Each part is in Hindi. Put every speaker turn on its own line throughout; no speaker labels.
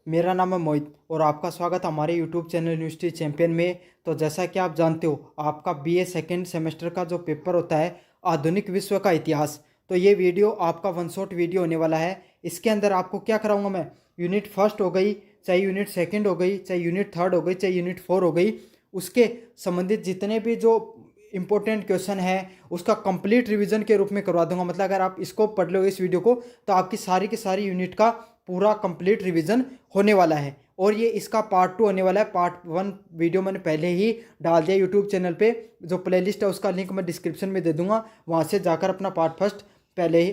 मेरा नाम है मोहित और आपका स्वागत है हमारे यूट्यूब चैनल यूनिवर्सिटी चैंपियन में। तो जैसा कि आप जानते हो, आपका बीए सेकेंड सेमेस्टर का जो पेपर होता है आधुनिक विश्व का इतिहास, तो ये वीडियो आपका वन शॉट वीडियो होने वाला है। इसके अंदर आपको क्या कराऊंगा मैं, यूनिट फर्स्ट हो गई, चाहे यूनिट सेकेंड हो गई, चाहे यूनिट थर्ड हो गई, चाहे यूनिट फोर हो गई, उसके संबंधित जितने भी जो इंपॉर्टेंट क्वेश्चन है उसका कंप्लीट रिवीजन के रूप में करवा दूंगा। मतलब अगर आप इसको पढ़ लो इस वीडियो को, तो आपकी सारी की सारी यूनिट का पूरा कंप्लीट रिवीजन होने वाला है। और ये इसका पार्ट 2 होने वाला है। पार्ट 1 वीडियो मैंने पहले ही डाल दिया यूट्यूब चैनल पे, जो प्लेलिस्ट है उसका लिंक मैं डिस्क्रिप्शन में दे दूंगा, वहाँ से जाकर अपना पार्ट फर्स्ट पहले ही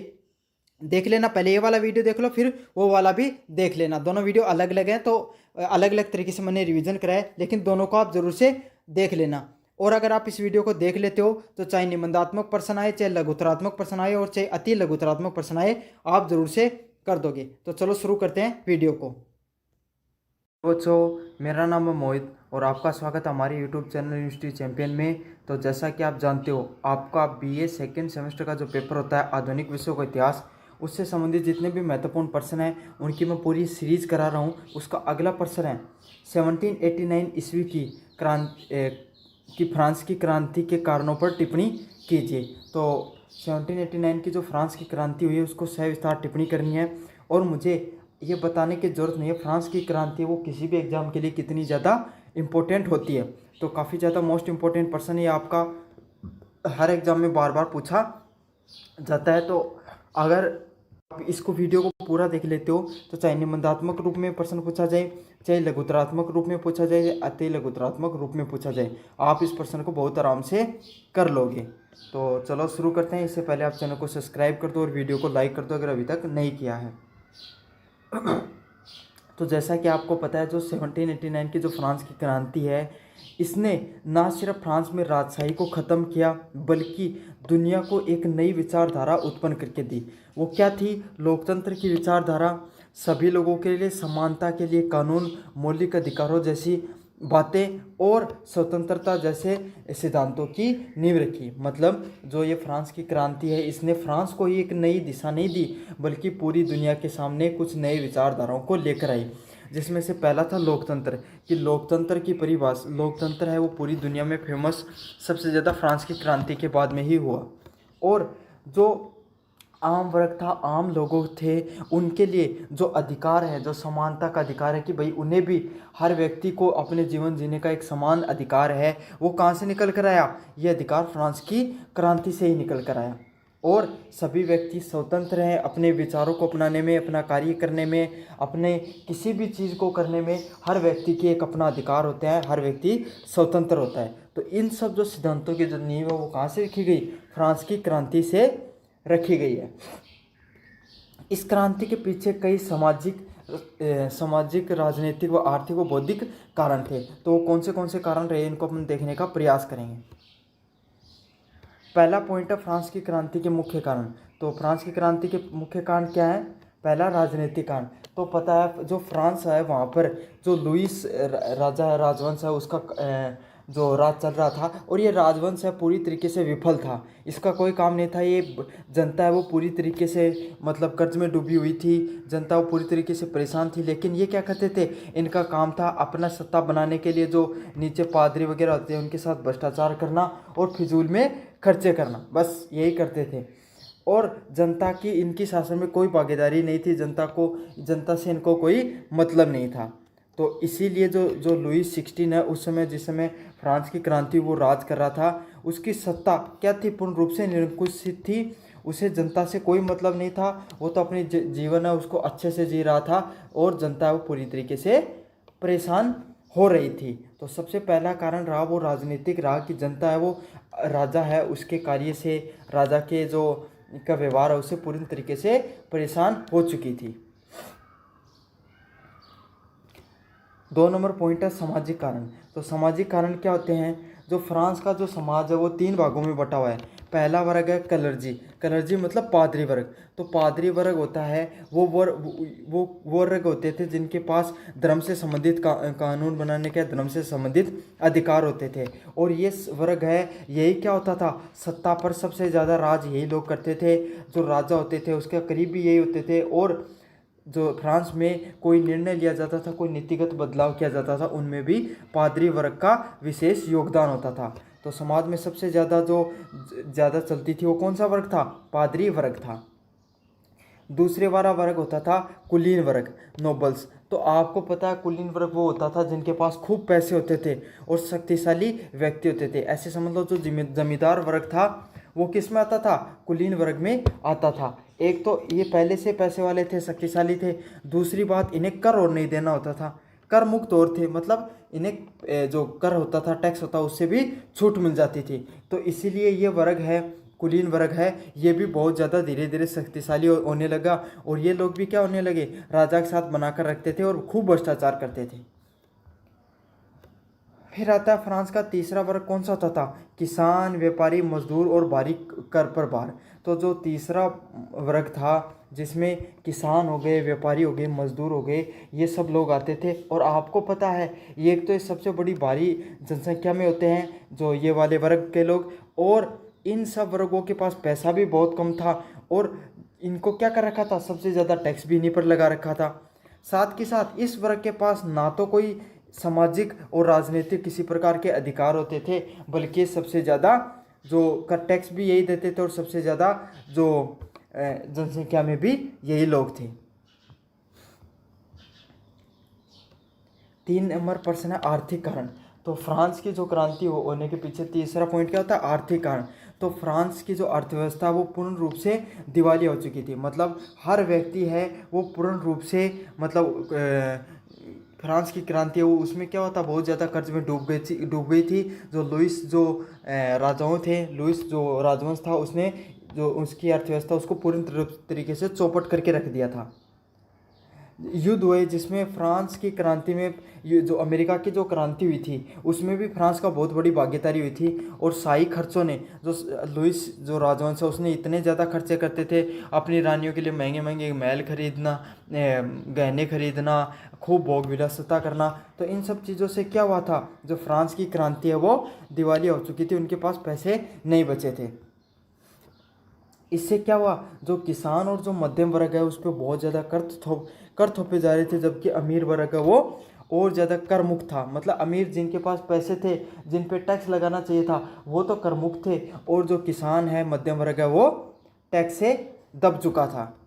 देख लेना। पहले ये वाला वीडियो देख लो, फिर वो वाला भी देख लेना। दोनों वीडियो अलग अलग हैं, तो अलग अलग तरीके से मैंने रिवीजन कराया है, लेकिन दोनों को आप जरूर से देख लेना। और अगर आप इस वीडियो को देख लेते हो तो चाहे निबंधात्मक प्रश्न आए, चाहे लघुतरात्मक प्रश्न आए और चाहे अति लघुतरात्मक प्रश्न आए, आप जरूर से कर दोगे। तो चलो शुरू करते हैं वीडियो को। बच्चों, मेरा नाम है मोहित और आपका स्वागत है हमारे यूट्यूब चैनल यूनिवर्सिटी चैंपियन में। तो जैसा कि आप जानते हो, आपका बीए सेकेंड सेमेस्टर का जो पेपर होता है आधुनिक विश्व का इतिहास, उससे संबंधित जितने भी महत्वपूर्ण प्रश्न हैं उनकी मैं पूरी सीरीज करा रहा हूँ। उसका अगला प्रश्न है 1789 ईस्वी की फ्रांस की क्रांति के कारणों पर टिप्पणी कीजिए। तो 1789 की जो फ्रांस की क्रांति हुई है उसको सविस्तार टिप्पणी करनी है। और मुझे ये बताने की ज़रूरत नहीं है फ्रांस की क्रांति वो किसी भी एग्ज़ाम के लिए कितनी ज़्यादा इम्पोर्टेंट होती है। तो काफ़ी ज़्यादा मोस्ट इम्पोर्टेंट पर्सन ये आपका हर एग्ज़ाम में बार बार पूछा जाता है। तो अगर आप इसको वीडियो को पूरा देख लेते हो तो चाहे निबंधात्मक रूप में प्रश्न पूछा जाए, चाहे लघुतरात्मक रूप में पूछा जाए, या अति लघुतरात्मक रूप में पूछा जाए, आप इस प्रश्न को बहुत आराम से कर लोगे। तो चलो शुरू करते हैं। इससे पहले आप चैनल को सब्सक्राइब कर दो और वीडियो को लाइक कर दो अगर अभी तक नहीं किया है। तो जैसा कि आपको पता है, जो 1789 की जो फ्रांस की क्रांति है, इसने ना सिर्फ फ्रांस में राजशाही को ख़त्म किया बल्कि दुनिया को एक नई विचारधारा उत्पन्न करके दी। वो क्या थी? लोकतंत्र की विचारधारा, सभी लोगों के लिए समानता के लिए कानून, मौलिक अधिकारों जैसी बातें और स्वतंत्रता जैसे सिद्धांतों की नींव रखी। मतलब जो ये फ्रांस की क्रांति है, इसने फ्रांस को ही एक नई दिशा नहीं दी बल्कि पूरी दुनिया के सामने कुछ नए विचारधाराओं को लेकर आई। जिसमें से पहला था लोकतंत्र, कि लोकतंत्र की परिभाषा, लोकतंत्र है वो पूरी दुनिया में फेमस सबसे ज़्यादा फ्रांस की क्रांति के बाद में ही हुआ। और जो आम वर्ग था, आम लोगों थे, उनके लिए जो अधिकार है, जो समानता का अधिकार है कि भाई उन्हें भी, हर व्यक्ति को अपने जीवन जीने का एक समान अधिकार है, वो कहाँ से निकल कर आया? ये अधिकार फ्रांस की क्रांति से ही निकल कर आया। और सभी व्यक्ति स्वतंत्र हैं अपने विचारों को अपनाने में, अपना कार्य करने में, अपने किसी भी चीज़ को करने में। हर व्यक्ति के एक अपना अधिकार होता है, हर व्यक्ति स्वतंत्र होता है। तो इन सब जो सिद्धांतों की जो नींव है वो कहाँ से रखी गई? फ्रांस की क्रांति से रखी गई है। इस क्रांति के पीछे कई सामाजिक, राजनीतिक व आर्थिक व बौद्धिक कारण थे। तो कौन से कारण रहे, इनको अपन देखने का प्रयास करेंगे। पहला पॉइंट है फ्रांस की क्रांति के मुख्य कारण। तो फ्रांस की क्रांति के मुख्य कारण क्या है? पहला, राजनीतिक कारण। तो पता है जो फ्रांस है वहाँ पर जो लुइस राजा है, राजवंश है, उसका जो राज चल रहा था, और ये राजवंश है पूरी तरीके से विफल था। इसका कोई काम नहीं था। ये जनता है वो पूरी तरीके से मतलब कर्ज में डूबी हुई थी, जनता वो पूरी तरीके से परेशान थी। लेकिन ये क्या करते थे? इनका काम था अपना सत्ता बनाने के लिए जो नीचे पादरी वगैरह होते हैं उनके साथ भ्रष्टाचार करना और फिजूल में खर्चे करना, बस यही करते थे। और जनता की इनकी शासन में कोई भागीदारी नहीं थी, जनता से इनको कोई मतलब नहीं था। तो इसीलिए जो लुइस 16 है, उस समय जिस समय फ्रांस की क्रांति वो राज कर रहा था, उसकी सत्ता क्या थी? पूर्ण रूप से निरंकुश थी। उसे जनता से कोई मतलब नहीं था। वो तो अपनी जीवन है उसको अच्छे से जी रहा था और जनता वो पूरी तरीके से परेशान हो रही थी। तो सबसे पहला कारण रहा वो राजनीतिक रहा, कि जनता है वो राजा है उसके कार्य से, राजा के जो का व्यवहार है उससे पूरी तरीके से परेशान हो चुकी थी। 2 नंबर पॉइंट है सामाजिक कारण। तो सामाजिक कारण क्या होते हैं? जो फ्रांस का जो समाज है वो 3 भागों में बटा हुआ है। पहला वर्ग है कलर्जी मतलब पादरी वर्ग। तो पादरी वर्ग होता है वो वर्ग होते थे जिनके पास धर्म से संबंधित कानून बनाने के, धर्म से संबंधित अधिकार होते थे। और ये वर्ग है, यही क्या होता था? सत्ता पर सबसे ज़्यादा राज यही लोग करते थे। जो राजा होते थे उसके करीब भी यही होते थे। और जो फ्रांस में कोई निर्णय लिया जाता था, कोई नीतिगत बदलाव किया जाता था, उनमें भी पादरी वर्ग का विशेष योगदान होता था। तो समाज में सबसे ज़्यादा जो ज़्यादा चलती थी वो कौन सा वर्ग था? पादरी वर्ग था। दूसरे वाला वर्ग होता था कुलीन वर्ग, नोबल्स। तो आपको पता है कुलीन वर्ग वो होता था जिनके पास खूब पैसे होते थे और शक्तिशाली व्यक्ति होते थे। ऐसे समझ लो जो जमींदार वर्ग था वो किस में आता था? कुलीन वर्ग में आता था। एक तो ये पहले से पैसे वाले थे, शक्तिशाली थे। दूसरी बात, इन्हें कर और नहीं देना होता था, कर मुक्त और थे, मतलब इन्हें जो कर होता था, टैक्स होता, उससे भी छूट मिल जाती थी। तो इसीलिए ये वर्ग है, कुलीन वर्ग है, ये भी बहुत ज़्यादा धीरे धीरे शक्तिशाली होने लगा। और ये लोग भी क्या होने लगे? राजा के साथ बनाकर रखते थे और खूब भ्रष्टाचार करते थे। फिर आता है फ्रांस का तीसरा वर्ग, कौन सा होता था? किसान, व्यापारी, मजदूर और बारीक कर पर भार। तो जो तीसरा वर्ग था जिसमें किसान हो गए, व्यापारी हो गए, मजदूर हो गए, ये सब लोग आते थे। और आपको पता है ये एक तो ये सबसे बड़ी भारी जनसंख्या में होते हैं जो ये वाले वर्ग के लोग, और इन सब वर्गों के पास पैसा भी बहुत कम था और इनको क्या कर रखा था? सबसे ज़्यादा टैक्स भी इन्हीं पर लगा रखा था। साथ के साथ इस वर्ग के पास ना तो कोई सामाजिक और राजनीतिक किसी प्रकार के अधिकार होते थे, बल्कि सबसे ज़्यादा जो कर टैक्स भी यही देते थे और सबसे ज़्यादा जो जनसंख्या में भी यही लोग थे। 3 नंबर प्रश्न है आर्थिक कारण। तो फ्रांस की जो क्रांति होने के पीछे तीसरा पॉइंट क्या होता है? आर्थिक कारण। तो फ्रांस की जो अर्थव्यवस्था वो पूर्ण रूप से दिवालिया हो चुकी थी, मतलब हर व्यक्ति है वो पूर्ण रूप से, मतलब फ्रांस की क्रांति है वो, उसमें क्या होता, बहुत ज़्यादा कर्ज में डूब गई थी। जो लुइस जो राजाओं थे, लुइस जो राजवंश था, उसने जो उसकी अर्थव्यवस्था उसको पूर्ण तरीके से चौपट करके रख दिया था। युद्ध हुए जिसमें फ्रांस की क्रांति में जो अमेरिका की जो क्रांति हुई थी उसमें भी फ्रांस का बहुत बड़ी भागीदारी हुई थी। और शाही खर्चों ने, जो लुइस जो राजवंश है उसने इतने ज़्यादा खर्चे करते थे अपनी रानियों के लिए, महंगे महंगे महल खरीदना, गहने खरीदना, खूब भोग विलासिता करना। तो इन सब चीज़ों से क्या हुआ था? जो फ्रांस की क्रांति है वो दिवालिया हो चुकी थी, उनके पास पैसे नहीं बचे थे। इससे क्या हुआ? जो किसान और जो मध्यम वर्ग है उस पर बहुत ज़्यादा कर थोपे जा रहे थे, जबकि अमीर वर्ग है वो और ज़्यादा कर मुक्त था। मतलब अमीर जिनके पास पैसे थे, जिन पे टैक्स लगाना चाहिए था, वो तो कर मुक्त थे, और जो किसान है, मध्यम वर्ग है, वो टैक्स से दब चुका था।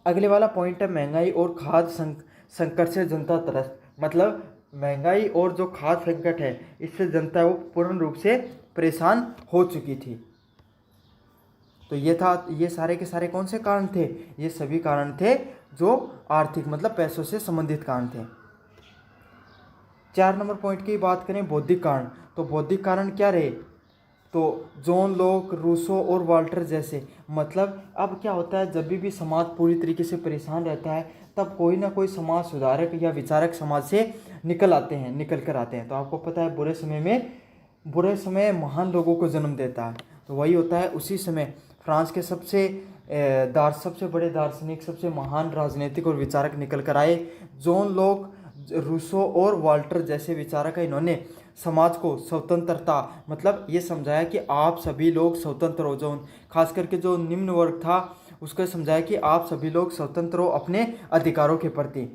अगले वाला पॉइंट है महंगाई और खाद्य संकट से जनता त्रस्त। मतलब महंगाई और जो खाद्य संकट है इससे जनता वो पूर्ण रूप से परेशान हो चुकी थी। तो ये था, ये सारे के सारे कौन से कारण थे? ये सभी कारण थे जो आर्थिक, मतलब पैसों से संबंधित कारण थे। 4 नंबर पॉइंट की बात करें, बौद्धिक कारण। तो बौद्धिक कारण क्या रहे? तो जॉन लॉक, रूसो और वाल्टर जैसे। मतलब अब क्या होता है, जब भी समाज पूरी तरीके से परेशान रहता है तब कोई ना कोई समाज सुधारक या विचारक समाज से निकल कर आते हैं। तो आपको पता है बुरे समय महान लोगों को जन्म देता है। तो वही होता है, उसी समय फ्रांस के सबसे बड़े दार्शनिक, सबसे महान राजनीतिक और विचारक निकल कर आए। जॉन लॉक, रूसो और वाल्टर जैसे विचारक है, इन्होंने समाज को स्वतंत्रता, मतलब ये समझाया कि आप सभी लोग स्वतंत्र हो। जो खास करके जो निम्न वर्ग था उसको समझाया कि आप सभी लोग स्वतंत्र हो अपने अधिकारों के प्रति।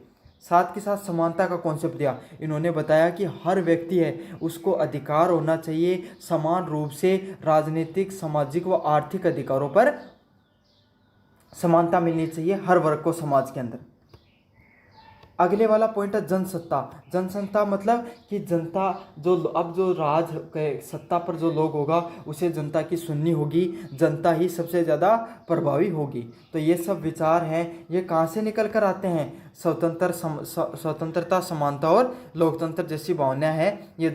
साथ के साथ समानता का कॉन्सेप्ट दिया। इन्होंने बताया कि हर व्यक्ति है उसको अधिकार होना चाहिए समान रूप से, राजनीतिक, सामाजिक व आर्थिक अधिकारों पर समानता मिलनी चाहिए हर वर्ग को समाज के अंदर। अगले वाला पॉइंट है जनसत्ता। जनसत्ता मतलब कि जनता जो राज के सत्ता पर जो लोग होगा उसे जनता की सुननी होगी, जनता ही सबसे ज़्यादा प्रभावी होगी। तो ये सब विचार हैं, ये कहाँ से निकल कर आते हैं? स्वतंत्रता, समानता और लोकतंत्र जैसी भावना है, ये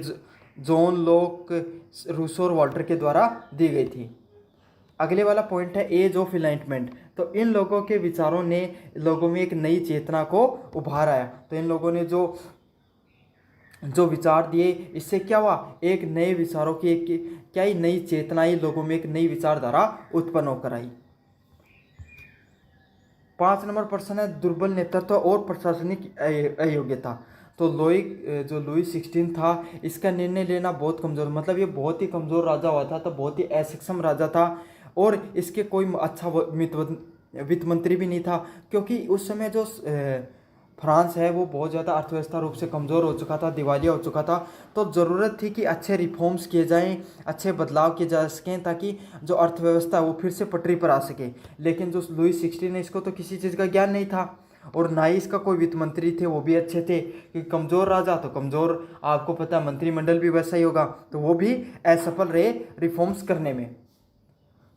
जॉन लॉक, रूसो और वाल्टर के द्वारा दी गई थी। अगले वाला पॉइंट है एज ऑफ इनलाइटमेंट। तो इन लोगों के विचारों ने लोगों में एक नई चेतना को उभार आया। तो इन लोगों ने जो विचार दिए, इससे क्या हुआ? एक नए विचारों की क्या ही नई चेतना ही लोगों में एक नई विचारधारा उत्पन्न होकर आई। 5 नंबर प्रश्न है दुर्बल नेतृत्व और प्रशासनिक अयोग्यता। तो लुई 16 था, इसका निर्णय लेना बहुत कमज़ोर, मतलब ये बहुत ही कमज़ोर राजा हुआ था, तो बहुत ही असक्षम राजा था और इसके कोई अच्छा वित्त मंत्री भी नहीं था, क्योंकि उस समय जो फ्रांस है वो बहुत ज़्यादा अर्थव्यवस्था रूप से कमज़ोर हो चुका था, दिवालिया हो चुका था। तो ज़रूरत थी कि अच्छे रिफॉर्म्स किए जाएं, अच्छे बदलाव किए जा सकें, ताकि जो अर्थव्यवस्था है वो फिर से पटरी पर आ सके। लेकिन जो लुई 16 है, इसको तो किसी चीज़ का ज्ञान नहीं था, और ना ही इसका कोई वित्त मंत्री थे, वो भी अच्छे थे कि कमज़ोर राजा तो कमज़ोर, आपको पता है मंत्रिमंडल भी वैसा ही होगा, तो वो भी असफल रहे रिफॉर्म्स करने में।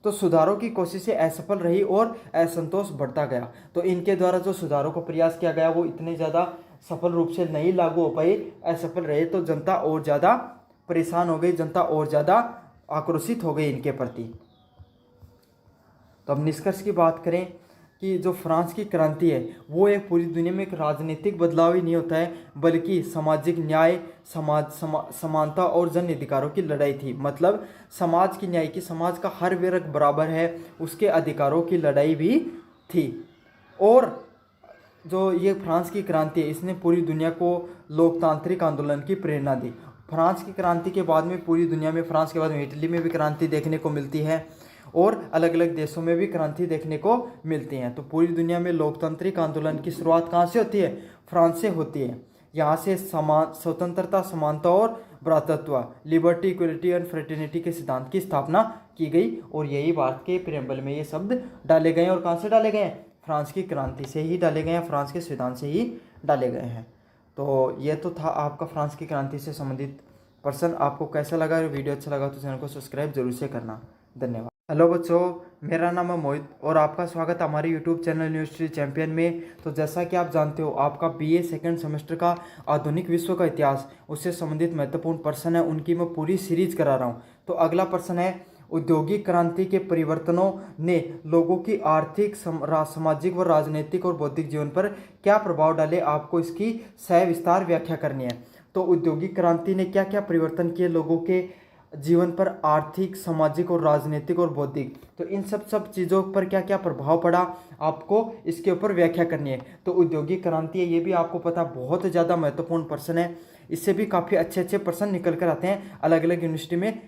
तो सुधारों की कोशिशें असफल रही और असंतोष बढ़ता गया। तो इनके द्वारा जो सुधारों को प्रयास किया गया वो इतने ज़्यादा सफल रूप से नहीं लागू हो पाए, असफल रहे, तो जनता और ज़्यादा परेशान हो गई, जनता और ज़्यादा आक्रोशित हो गई इनके प्रति। तो अब निष्कर्ष की बात करें कि जो फ्रांस की क्रांति है वो एक पूरी दुनिया में एक राजनीतिक बदलाव ही नहीं होता है, बल्कि सामाजिक न्याय, समानता और जन अधिकारों की लड़ाई थी। मतलब समाज की न्याय की, समाज का हर वर्ग बराबर है, उसके अधिकारों की लड़ाई भी थी। और जो ये फ्रांस की क्रांति है इसने पूरी दुनिया को लोकतांत्रिक आंदोलन की प्रेरणा दी। फ्रांस की क्रांति के बाद में पूरी दुनिया में, फ्रांस के बाद में इटली में भी क्रांति देखने को मिलती है, और अलग अलग देशों में भी क्रांति देखने को मिलती हैं। तो पूरी दुनिया में लोकतांत्रिक आंदोलन की शुरुआत कहाँ से होती है? फ्रांस से होती है। यहाँ से स्वतंत्रता, समानता और भ्रातृत्व, लिबर्टी, इक्वलिटी एंड फ्रेटर्निटी के सिद्धांत की स्थापना की गई, और यही भारत के प्रेम्बल में ये शब्द डाले गए हैं। और कहाँ से डाले गए हैं? फ्रांस की क्रांति से ही डाले गए हैं, फ्रांस के संविधान से ही डाले गए हैं। तो ये तो था आपका फ्रांस की क्रांति से संबंधित प्रश्न। आपको कैसा लगा? अगर वीडियो अच्छा लगा तो चैनल को सब्सक्राइब जरूर से करना। धन्यवाद। हेलो बच्चों, मेरा नाम है मोहित और आपका स्वागत है हमारे यूट्यूब चैनल यूनिवर्सिटी चैंपियन में। तो जैसा कि आप जानते हो, आपका बीए सेकंड सेमेस्टर का आधुनिक विश्व का इतिहास, उससे संबंधित महत्वपूर्ण प्रश्न है, उनकी मैं पूरी सीरीज करा रहा हूँ। तो अगला प्रश्न है, औद्योगिक क्रांति के परिवर्तनों ने लोगों की आर्थिक, सामाजिक व राजनीतिक और बौद्धिक जीवन पर क्या प्रभाव डाले? आपको इसकी सविस्तार व्याख्या करनी है। तो औद्योगिक क्रांति ने क्या क्या परिवर्तन किए लोगों के जीवन पर, आर्थिक, सामाजिक और राजनीतिक और बौद्धिक, तो इन सब चीज़ों पर क्या क्या प्रभाव पड़ा, आपको इसके ऊपर व्याख्या करनी है। तो औद्योगिक क्रांति है, ये भी आपको पता बहुत ज़्यादा महत्वपूर्ण प्रश्न है। इससे भी काफ़ी अच्छे अच्छे प्रश्न निकल कर आते हैं अलग अलग यूनिवर्सिटी में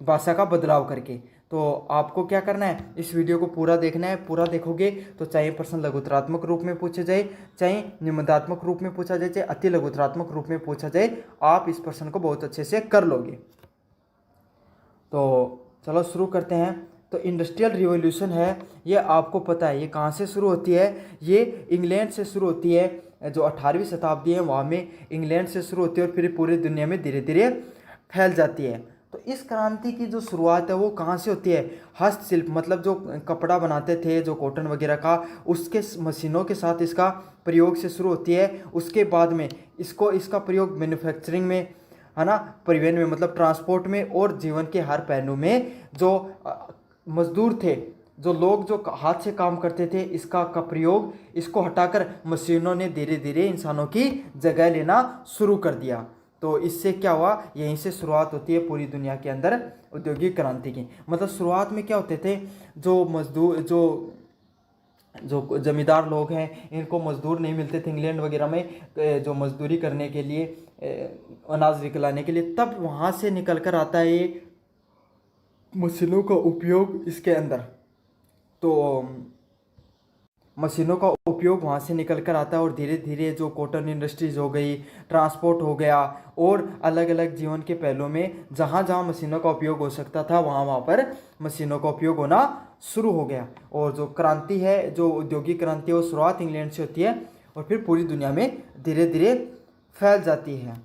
भाषा का बदलाव करके। तो आपको क्या करना है, इस वीडियो को पूरा देखना है। पूरा देखोगे तो चाहे प्रश्न लघुतरात्मक रूप में पूछे जाए, चाहे निबंधात्मक रूप में पूछा जाए, चाहे अति लघुतरात्मक रूप में पूछा जाए, आप इस प्रश्न को बहुत अच्छे से कर लोगे। तो चलो शुरू करते हैं। तो इंडस्ट्रियल रिवॉल्यूशन है, ये आपको पता है ये कहाँ से शुरू होती है? ये इंग्लैंड से शुरू होती है। जो 18वीं शताब्दी है वहाँ में इंग्लैंड से शुरू होती है और फिर पूरी दुनिया में धीरे धीरे फैल जाती है। तो इस क्रांति की जो शुरुआत है वो कहाँ से होती है? हस्तशिल्प, मतलब जो कपड़ा बनाते थे, जो कॉटन वगैरह का, उसके मशीनों के साथ इसका प्रयोग से शुरू होती है। उसके बाद में इसका प्रयोग मैन्युफैक्चरिंग में, है ना, परिवहन में, मतलब ट्रांसपोर्ट में, और जीवन के हर पहलू में जो मजदूर थे, जो लोग जो हाथ से काम करते थे, इसका प्रयोग, इसको हटाकर मशीनों ने धीरे धीरे इंसानों की जगह लेना शुरू कर दिया। तो इससे क्या हुआ? यहीं से शुरुआत होती है पूरी दुनिया के अंदर औद्योगिक क्रांति की। मतलब शुरुआत में क्या होते थे, जो मजदूर, जो जमींदार लोग हैं, इनको मजदूर नहीं मिलते थे इंग्लैंड वगैरह में, जो मजदूरी करने के लिए, अनाज निकलाने के लिए, तब वहाँ से निकल कर आता है ये मशीनों का उपयोग इसके अंदर। तो मशीनों का उपयोग वहाँ से निकल कर आता है, और धीरे धीरे जो कॉटन इंडस्ट्रीज हो गई, ट्रांसपोर्ट हो गया, और अलग अलग जीवन के पहलुओं में जहाँ जहाँ मशीनों का उपयोग हो सकता था वहाँ पर मशीनों का उपयोग होना शुरू हो गया। और जो क्रांति है, जो औद्योगिक क्रांति है, वो शुरुआत इंग्लैंड से होती है और फिर पूरी दुनिया में धीरे धीरे फैल जाती है।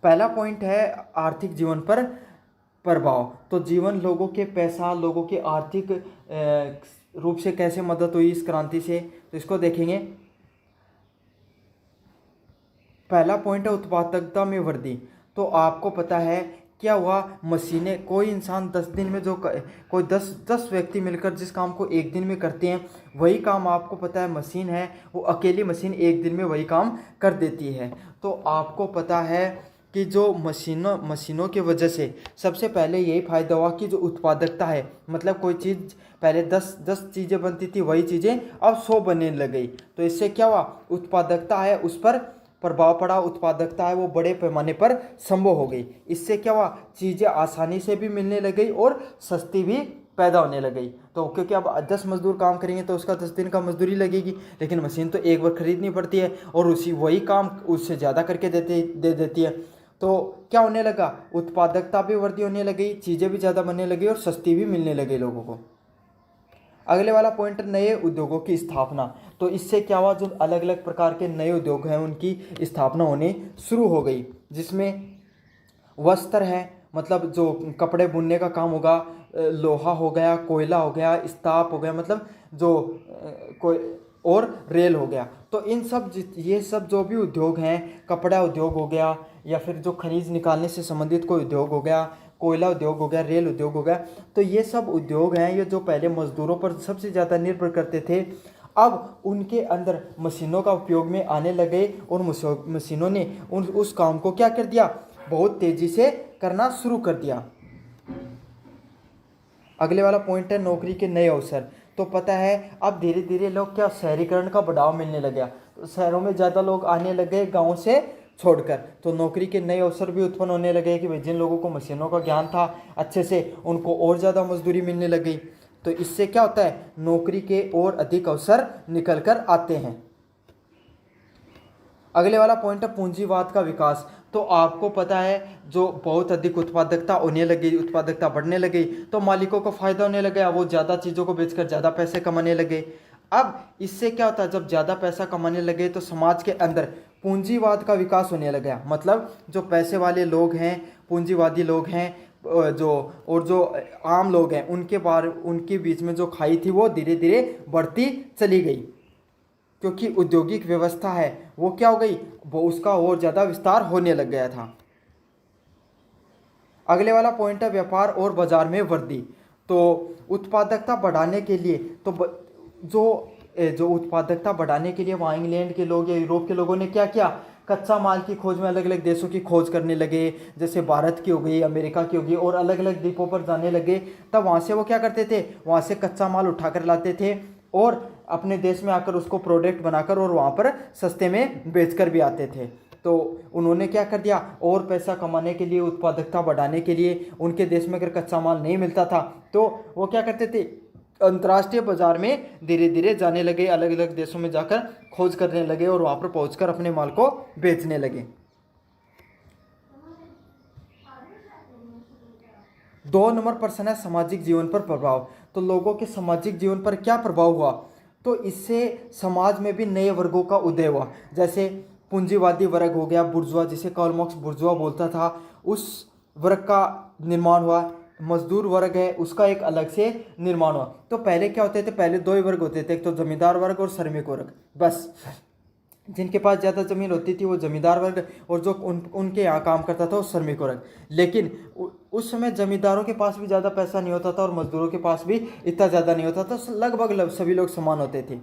पहला पॉइंट है आर्थिक जीवन पर प्रभाव। तो जीवन, लोगों के पैसा, लोगों के आर्थिक रूप से कैसे मदद हुई इस क्रांति से, तो इसको देखेंगे। पहला पॉइंट है उत्पादकता में वृद्धि। तो आपको पता है क्या हुआ? मशीनें, कोई इंसान 10 दिन में, जो कोई 10 व्यक्ति मिलकर जिस काम को एक दिन में करते हैं, वही काम आपको पता है मशीन है, वो अकेली मशीन एक दिन में वही काम कर देती है। तो आपको पता है कि जो मशीनों की वजह से सबसे पहले यही फ़ायदा हुआ कि जो उत्पादकता है, मतलब कोई चीज़ पहले 10 चीज़ें बनती थी, वही चीज़ें अब 100 बनने लग गई। तो इससे क्या हुआ? उत्पादकता है उस पर प्रभाव पड़ा, उत्पादकता है वो बड़े पैमाने पर संभव हो गई। इससे क्या हुआ? चीज़ें आसानी से भी मिलने लग गई और सस्ती भी पैदा होने लग गई। तो क्योंकि अब 10 मजदूर काम करेंगे तो उसका 10 दिन का मजदूरी लगेगी, लेकिन मशीन तो एक बार खरीदनी पड़ती है और उसी वही काम उससे ज़्यादा करके दे देती है। तो क्या होने लगा, उत्पादकता भी वृद्धि होने लगी, चीज़ें भी ज़्यादा बनने लगी और सस्ती भी मिलने लगी लोगों को। अगले वाला पॉइंट, नए उद्योगों की स्थापना। तो इससे क्या हुआ, जो अलग अलग प्रकार के नए उद्योग हैं उनकी स्थापना होने शुरू हो गई, जिसमें वस्त्र है, मतलब जो कपड़े बुनने का काम होगा, लोहा हो गया, कोयला हो गया, इस्पात हो गया, मतलब जो कोई और रेल हो गया। तो इन सब ये सब जो भी उद्योग हैं, कपड़ा उद्योग हो गया या फिर जो खनिज निकालने से संबंधित कोई उद्योग हो गया, कोयला उद्योग हो गया, रेल उद्योग हो गया, तो ये सब उद्योग हैं ये जो पहले मजदूरों पर सबसे ज़्यादा निर्भर करते थे, अब उनके अंदर मशीनों का उपयोग में आने लगे और मशीनों ने उस काम को क्या कर दिया, बहुत तेज़ी से करना शुरू कर दिया। अगले वाला पॉइंट है नौकरी के नए अवसर। तो पता है अब धीरे धीरे लोग क्या, शहरीकरण का बढ़ाव मिलने लग गया, तो शहरों में ज़्यादा लोग आने लगे गाँव से छोड़कर, तो नौकरी के नए अवसर भी उत्पन्न होने लगे कि भाई जिन लोगों को मशीनों का ज्ञान था अच्छे से, उनको और ज़्यादा मजदूरी मिलने लग गई। तो इससे क्या होता है, नौकरी के और अधिक अवसर निकल कर आते हैं। अगले वाला पॉइंट है पूंजीवाद का विकास। तो आपको पता है जो बहुत अधिक उत्पादकता होने लगी, उत्पादकता बढ़ने लगी, तो मालिकों को फायदा होने लगा, वो ज़्यादा चीज़ों को बेचकर ज़्यादा पैसे कमाने लगे। अब इससे क्या होता है, जब ज़्यादा पैसा कमाने लगे तो समाज के अंदर पूंजीवाद का विकास होने लगा, मतलब जो पैसे वाले लोग हैं, पूंजीवादी लोग हैं, जो आम लोग हैं, उनके बीच में जो खाई थी वो धीरे धीरे बढ़ती चली गई, क्योंकि औद्योगिक व्यवस्था है वो क्या हो गई, वो उसका और ज़्यादा विस्तार होने लग गया था। अगले वाला पॉइंट है व्यापार और बाजार में वृद्धि। तो उत्पादकता बढ़ाने के लिए जो उत्पादकता बढ़ाने के लिए वहाँ इंग्लैंड के लोग या यूरोप के लोगों ने क्या किया, कच्चा माल की खोज में अलग अलग देशों की खोज करने लगे, जैसे भारत की हो गई, अमेरिका की हो गई, और अलग अलग द्वीपों पर जाने लगे। तब वहाँ से वो क्या करते थे, वहाँ से कच्चा माल उठाकर लाते थे और अपने देश में आकर उसको प्रोडक्ट बनाकर और वहाँ पर सस्ते में बेचकर भी आते थे। तो उन्होंने क्या कर दिया, और पैसा कमाने के लिए, उत्पादकता बढ़ाने के लिए, उनके देश में अगर कच्चा माल नहीं मिलता था तो वो क्या करते थे, अंतर्राष्ट्रीय बाजार में धीरे धीरे जाने लगे, अलग अलग देशों में जाकर खोज करने लगे और वहाँ पर पहुँचकर अपने माल को बेचने लगे। 2 नंबर प्रश्न है सामाजिक जीवन पर प्रभाव। तो लोगों के सामाजिक जीवन पर क्या प्रभाव हुआ, तो इससे समाज में भी नए वर्गों का उदय हुआ, जैसे पूंजीवादी वर्ग हो गया, बुर्जुआ, जिसे कार्ल मार्क्स बुर्जुआ बोलता था, उस वर्ग का निर्माण हुआ। मजदूर वर्ग है उसका एक अलग से निर्माण हुआ। तो पहले क्या होते थे, पहले 2 ही वर्ग होते थे, एक तो जमींदार वर्ग और श्रमिक वर्ग, बस। जिनके पास ज़्यादा ज़मीन होती थी वो जमींदार वर्ग, और जो उनके यहाँ काम करता था वो श्रमिक वर्ग। लेकिन उस समय जमींदारों के पास भी ज़्यादा पैसा नहीं होता था और मजदूरों के पास भी इतना ज़्यादा नहीं होता था, लगभग सभी लोग समान होते थे।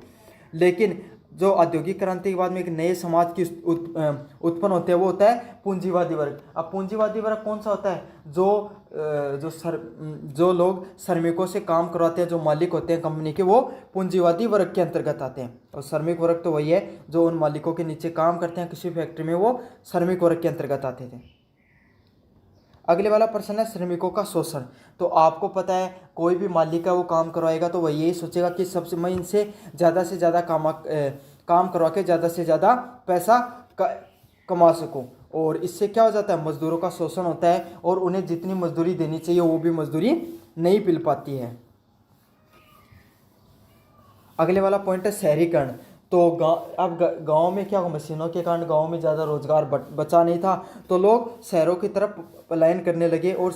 लेकिन जो औद्योगिक क्रांति के बाद में एक नए समाज की उत्पन्न होते हैं, वो होता है पूंजीवादी वर्ग। अब पूंजीवादी वर्ग कौन सा होता है, जो लोग श्रमिकों से काम करवाते हैं, जो मालिक होते हैं कंपनी के, वो पूंजीवादी वर्ग के अंतर्गत आते हैं। और श्रमिक वर्ग तो वही है जो उन मालिकों के नीचे काम करते हैं किसी फैक्ट्री में, वो श्रमिक वर्ग के अंतर्गत आते थे। अगले वाला प्रश्न है श्रमिकों का शोषण। तो आपको पता है कोई भी मालिक है वो काम करवाएगा तो वह यही सोचेगा कि सबसे मैं इनसे ज़्यादा से ज़्यादा काम करवा के ज़्यादा से ज़्यादा पैसा कमा सकूं, और इससे क्या हो जाता है, मजदूरों का शोषण होता है और उन्हें जितनी मजदूरी देनी चाहिए वो भी मजदूरी नहीं मिल पाती है। अगले वाला पॉइंट है शहरीकरण। तो अब गांव में क्या, मशीनों के कारण गांव में ज़्यादा रोजगार बचा नहीं था, तो लोग शहरों की तरफ पलायन करने लगे और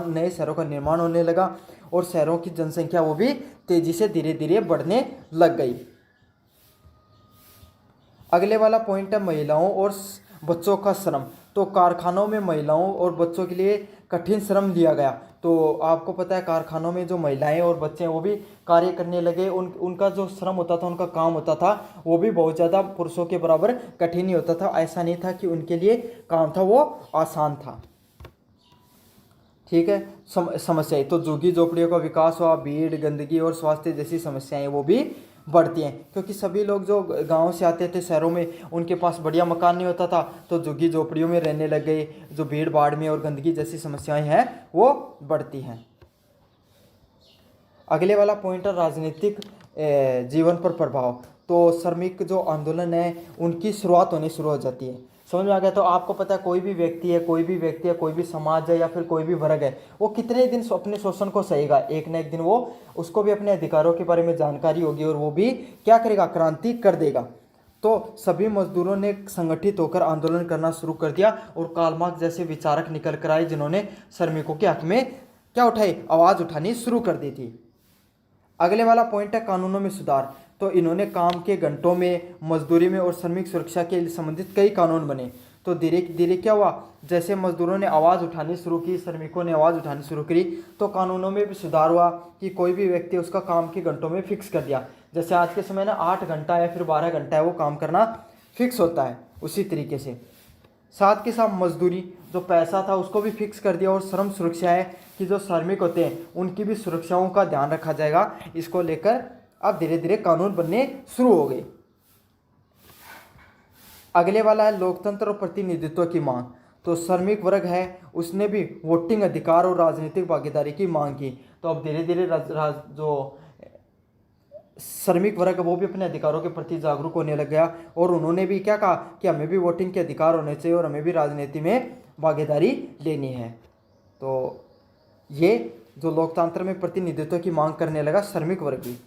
नए शहरों का निर्माण होने लगा, और शहरों की जनसंख्या वो भी तेज़ी से धीरे धीरे बढ़ने लग गई। अगले वाला पॉइंट है महिलाओं और बच्चों का श्रम। तो कारखानों में महिलाओं और बच्चों के लिए कठिन श्रम लिया गया। तो आपको पता है कारखानों में जो महिलाएं और बच्चे हैं वो भी कार्य करने लगे, उनका जो श्रम होता था, उनका काम होता था, वो भी बहुत ज़्यादा पुरुषों के बराबर कठिन ही होता था। ऐसा नहीं था कि उनके लिए काम था वो आसान था। ठीक है, समस्याएं तो झुग्गी झोपड़ियों का विकास हुआ, भीड़, गंदगी और स्वास्थ्य जैसी समस्याएं वो भी बढ़ती हैं, क्योंकि सभी लोग जो गांव से आते थे शहरों में उनके पास बढ़िया मकान नहीं होता था, तो झुग्गी झोपड़ियों में रहने लग गए, जो भीड़ भाड़ में और गंदगी जैसी समस्याएं हैं वो बढ़ती हैं। अगले वाला पॉइंट है राजनीतिक जीवन पर प्रभाव। तो श्रमिक जो आंदोलन है उनकी शुरुआत होनी शुरू हो जाती है। समझ में आ गया। तो आपको पता है कोई भी व्यक्ति है, कोई भी समाज है या फिर कोई भी वर्ग है, वो कितने दिन अपने शोषण को सहेगा, एक न एक दिन वो उसको भी अपने अधिकारों के बारे में जानकारी होगी और वो भी क्या करेगा, क्रांति कर देगा। तो सभी मजदूरों ने संगठित होकर आंदोलन करना शुरू कर दिया और कार्ल मार्क्स जैसे विचारक निकल कर आए जिन्होंने श्रमिकों के हक में क्या उठाई, आवाज़ उठानी शुरू कर दी थी। अगले वाला पॉइंट है कानूनों में सुधार। तो इन्होंने काम के घंटों में, मजदूरी में और श्रमिक सुरक्षा के संबंधित कई कानून बने। तो धीरे धीरे क्या हुआ, जैसे मजदूरों ने आवाज़ उठानी शुरू की, श्रमिकों ने आवाज़ उठानी शुरू करी, तो कानूनों में भी सुधार हुआ कि कोई भी व्यक्ति उसका काम के घंटों में फिक्स कर दिया। जैसे आज के समय ना 8 घंटा या फिर 12 घंटा है वो काम करना फिक्स होता है, उसी तरीके से साथ के साथ मजदूरी जो पैसा था उसको भी फिक्स कर दिया और श्रम सुरक्षा है कि जो श्रमिक होते हैं उनकी भी सुरक्षाओं का ध्यान रखा जाएगा। इसको लेकर अब धीरे धीरे कानून बनने शुरू हो गए। अगले वाला है लोकतंत्र और प्रतिनिधित्व की मांग। तो श्रमिक वर्ग है उसने भी वोटिंग अधिकार और राजनीतिक भागीदारी की मांग की। तो अब धीरे धीरे जो श्रमिक वर्ग वो भी अपने अधिकारों के प्रति जागरूक होने लग गया और उन्होंने भी क्या कहा कि हमें भी वोटिंग के अधिकार होने चाहिए और हमें भी राजनीति में भागीदारी लेनी है। तो ये जो लोकतंत्र में प्रतिनिधित्व की मांग करने लगा श्रमिक वर्ग भी।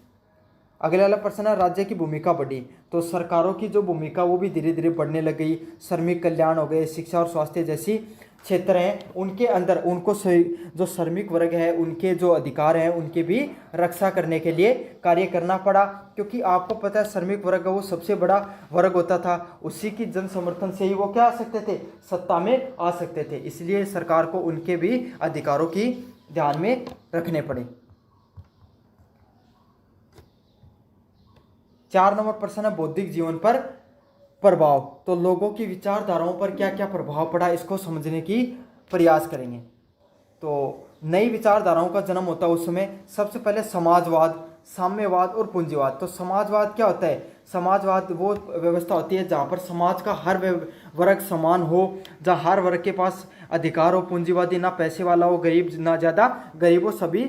अगले वाला प्रश्न है राज्य की भूमिका बढ़ी। तो सरकारों की जो भूमिका वो भी धीरे धीरे बढ़ने लग गई। श्रमिक कल्याण हो गए, शिक्षा और स्वास्थ्य जैसी क्षेत्र हैं उनके अंदर उनको जो श्रमिक वर्ग है उनके जो अधिकार हैं उनके भी रक्षा करने के लिए कार्य करना पड़ा। क्योंकि आपको पता है श्रमिक वर्ग वो सबसे बड़ा वर्ग होता था, उसी की जन समर्थन से ही वो क्या आ सकते थे, सत्ता में आ सकते थे। इसलिए सरकार को उनके भी अधिकारों की ध्यान में रखने पड़े। 4 नंबर प्रश्न है बौद्धिक जीवन पर प्रभाव। तो लोगों की विचारधाराओं पर क्या क्या प्रभाव पड़ा इसको समझने की प्रयास करेंगे। तो नई विचारधाराओं का जन्म होता है उस समय सबसे पहले समाजवाद, साम्यवाद और पूंजीवाद। तो समाजवाद क्या होता है, समाजवाद वो व्यवस्था होती है जहाँ पर समाज का हर वर्ग समान हो, जहाँ हर वर्ग के पास अधिकार हो। पूंजीवादी ना पैसे वाला हो, गरीब ना ज़्यादा गरीब हो, सभी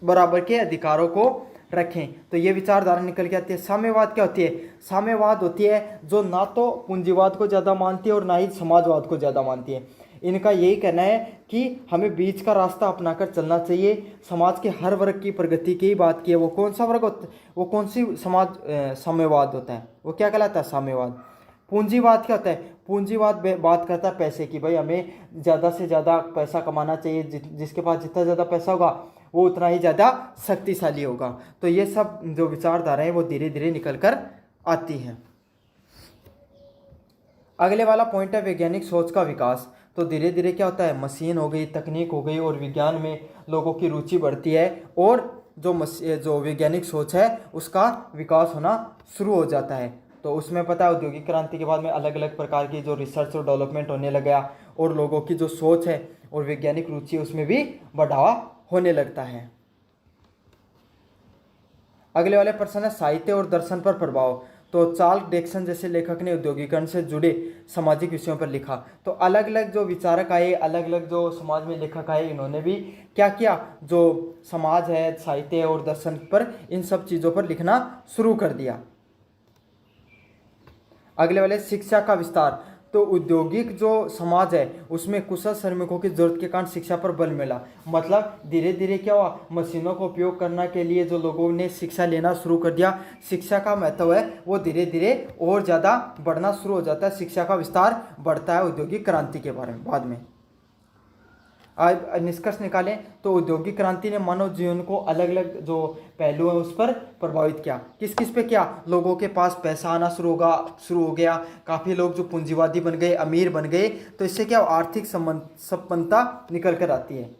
बराबर के अधिकारों को रखें। तो ये विचारधारा निकल के आती है। साम्यवाद क्या होती है, साम्यवाद होती है जो ना तो पूंजीवाद को ज़्यादा मानती है और ना ही समाजवाद को ज़्यादा मानती है। इनका यही कहना है कि हमें बीच का रास्ता अपनाकर चलना चाहिए। समाज के हर वर्ग की प्रगति की बात की है। वो कौन सा वर्ग होता है, वो कौन सी समाज साम्यवाद होता है, वो क्या कहलाता है, साम्यवाद। पूंजीवाद क्या होता है, पूंजीवाद बात करता है पैसे की, भाई हमें ज़्यादा से ज़्यादा पैसा कमाना चाहिए, जिसके पास जितना ज़्यादा पैसा होगा वो उतना ही ज़्यादा शक्तिशाली होगा। तो ये सब जो विचारधाराएं वो धीरे धीरे निकल कर आती हैं। अगले वाला पॉइंट है वैज्ञानिक सोच का विकास। तो धीरे धीरे क्या होता है, मशीन हो गई, तकनीक हो गई और विज्ञान में लोगों की रुचि बढ़ती है और जो वैज्ञानिक सोच है उसका विकास होना शुरू हो जाता है। तो उसमें पता है औद्योगिक क्रांति के बाद में अलग अलग प्रकार की जो रिसर्च और डेवलपमेंट होने लग गया और लोगों की जो सोच है और वैज्ञानिक रुचि उसमें भी बढ़ावा होने लगता है। अगले वाले प्रश्न है साहित्य और दर्शन पर प्रभाव। तो चार्ल्स डिकेंस जैसे लेखक ने औद्योगिकरण से जुड़े सामाजिक विषयों पर लिखा। तो अलग अलग जो विचारक आए, अलग अलग जो समाज में लेखक आए, इन्होंने भी क्या किया, जो समाज है, साहित्य और दर्शन पर, इन सब चीज़ों पर लिखना शुरू कर दिया। अगले वाले शिक्षा का विस्तार। तो औद्योगिक जो समाज है उसमें कुशल श्रमिकों की जरूरत के कारण शिक्षा पर बल मिला। मतलब धीरे धीरे क्या हुआ, मशीनों का उपयोग करने के लिए जो लोगों ने शिक्षा लेना शुरू कर दिया, शिक्षा का महत्व है वो धीरे धीरे और ज़्यादा बढ़ना शुरू हो जाता है। शिक्षा का विस्तार बढ़ता है औद्योगिक क्रांति के बारे में बाद में। आज निष्कर्ष निकालें तो औद्योगिक क्रांति ने मानव जीवन को अलग अलग जो पहलू है उस पर प्रभावित किया। किस किस पे किया, लोगों के पास पैसा आना शुरू हो गया, काफ़ी लोग जो पूंजीवादी बन गए, अमीर बन गए। तो इससे क्या आर्थिक संपन्नता निकल कर आती है।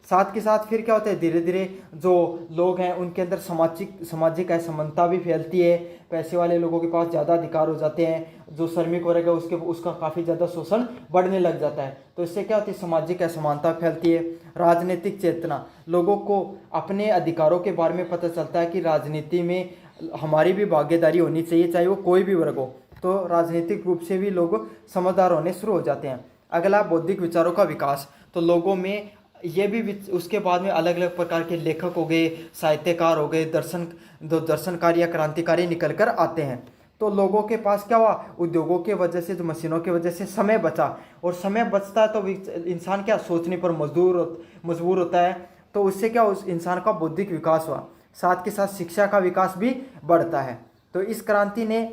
साथ के साथ फिर क्या होता है, धीरे धीरे जो लोग हैं उनके अंदर सामाजिक असमानता भी फैलती है। पैसे वाले लोगों के पास ज़्यादा अधिकार हो जाते हैं, जो श्रमिक वर्ग है उसका काफ़ी ज़्यादा शोषण बढ़ने लग जाता है। तो इससे क्या होती है, सामाजिक असमानता फैलती है। राजनीतिक चेतना, लोगों को अपने अधिकारों के बारे में पता चलता है कि राजनीति में हमारी भी भागीदारी होनी चाहिए, चाहे वो कोई भी वर्ग हो। तो राजनीतिक रूप से भी लोग समझदार होने शुरू हो जाते हैं। अगला बौद्धिक विचारों का विकास। तो लोगों में ये भी उसके बाद में अलग अलग प्रकार के लेखक हो गए, साहित्यकार हो गए, दर्शनकारी या क्रांतिकारी निकल कर आते हैं। तो लोगों के पास क्या हुआ, उद्योगों के वजह से, जो मशीनों की वजह से समय बचा, और समय बचता है तो इंसान क्या सोचने पर मजबूर होता है। तो उससे क्या उस इंसान का बौद्धिक विकास हुआ, साथ के साथ शिक्षा का विकास भी बढ़ता है। तो इस क्रांति ने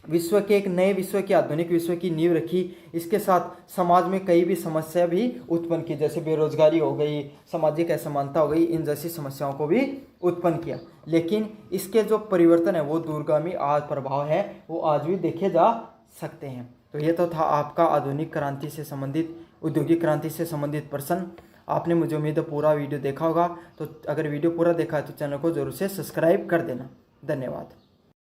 विश्व के एक नए विश्व की, आधुनिक विश्व की नींव रखी। इसके साथ समाज में कई भी समस्या भी उत्पन्न की, जैसे बेरोजगारी हो गई, सामाजिक असमानता हो गई, इन जैसी समस्याओं को भी उत्पन्न किया। लेकिन इसके जो परिवर्तन है वो दूरगामी आज प्रभाव है वो आज भी देखे जा सकते हैं। तो ये तो था आपका आधुनिक क्रांति से संबंधित, औद्योगिक क्रांति से संबंधित प्रश्न। आपने, मुझे उम्मीद है, पूरा वीडियो देखा होगा। तो अगर वीडियो पूरा देखा है तो चैनल को जरूर से सब्सक्राइब कर देना। धन्यवाद।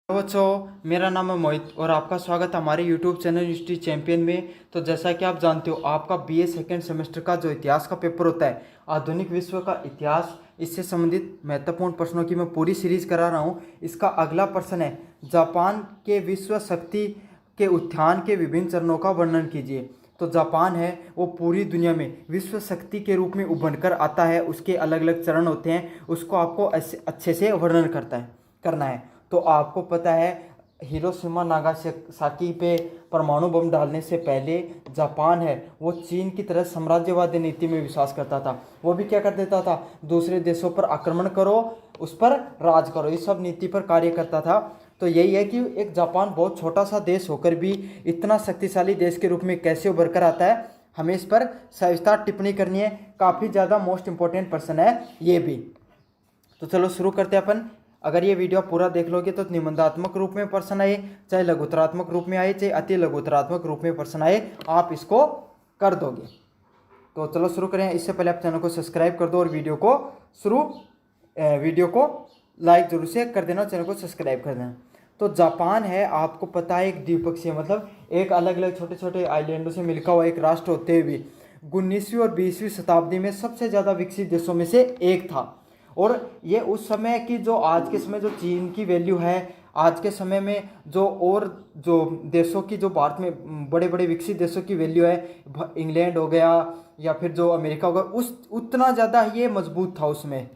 बच्चों, मेरा नाम है मोहित और आपका स्वागत है हमारे यूट्यूब चैनल हिस्ट्री चैंपियन में। तो जैसा कि आप जानते हो, आपका बीए सेकेंड सेमेस्टर का जो इतिहास का पेपर होता है, आधुनिक विश्व का इतिहास, इससे संबंधित महत्वपूर्ण प्रश्नों की मैं पूरी सीरीज करा रहा हूँ। इसका अगला प्रश्न है, जापान के विश्व शक्ति के उत्थान के विभिन्न चरणों का वर्णन कीजिए। तो जापान है वो पूरी दुनिया में विश्व शक्ति के रूप में उभर कर आता है, उसके अलग अलग चरण होते हैं, उसको आपको अच्छे से वर्णन करना है। तो आपको पता है, हिरोशिमा नागासाकी पे परमाणु बम डालने से पहले जापान है वो चीन की तरह साम्राज्यवादी नीति में विश्वास करता था। वो भी क्या कर देता था, दूसरे देशों पर आक्रमण करो, उस पर राज करो, इस सब नीति पर कार्य करता था। तो यही है कि एक जापान बहुत छोटा सा देश होकर भी इतना शक्तिशाली देश के रूप में कैसे उभर कर आता है, हमें इस पर सविस्तार टिप्पणी करनी है। काफ़ी ज़्यादा मोस्ट इंपॉर्टेंट प्रश्न है ये भी। तो चलो शुरू करते हैं अपन। अगर ये वीडियो पूरा देख लोगे तो निबंधात्मक रूप में प्रश्न आए, चाहे लघुतरात्मक रूप में आए, चाहे अति लघुतरात्मक रूप में प्रश्न आए, आप इसको कर दोगे। तो चलो शुरू करें। इससे पहले आप चैनल को सब्सक्राइब कर दो और वीडियो को लाइक जरूर से कर देना, चैनल को सब्सक्राइब कर देना। तो जापान है, आपको पता है, एक द्विपक्षीय, मतलब एक अलग अलग छोटे छोटे आइलैंडों से मिलकर हुआ एक राष्ट्र होते हुए 19वीं और 20वीं शताब्दी में सबसे ज़्यादा विकसित देशों में से एक था। और ये उस समय की, जो आज के समय जो चीन की वैल्यू है, आज के समय में जो देशों की, जो भारत में बड़े बड़े विकसित देशों की वैल्यू है, इंग्लैंड हो गया या फिर जो अमेरिका हो गया, उतना ज़्यादा ये मजबूत था उसमें।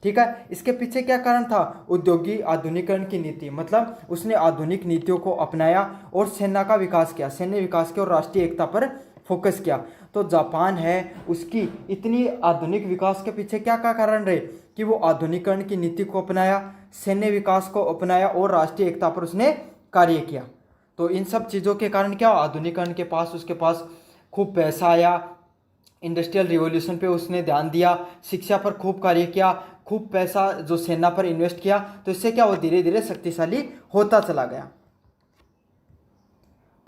ठीक है, इसके पीछे क्या कारण था, औद्योगिक आधुनिकीकरण की नीति, मतलब उसने आधुनिक नीतियों को अपनाया और सेना का विकास किया, सैन्य विकास किया और राष्ट्रीय एकता पर फोकस किया। तो जापान है, उसकी इतनी आधुनिक विकास के पीछे क्या क्या कारण रहे कि वो आधुनिकीकरण की नीति को अपनाया, सैन्य विकास को अपनाया और राष्ट्रीय एकता पर उसने कार्य किया। तो इन सब चीज़ों के कारण क्या, आधुनिकीकरण के पास, उसके पास खूब पैसा आया, इंडस्ट्रियल रिवॉल्यूशन पे उसने ध्यान दिया, शिक्षा पर खूब कार्य किया, खूब पैसा जो सेना पर इन्वेस्ट किया। तो इससे क्या, वो धीरे धीरे शक्तिशाली होता चला गया।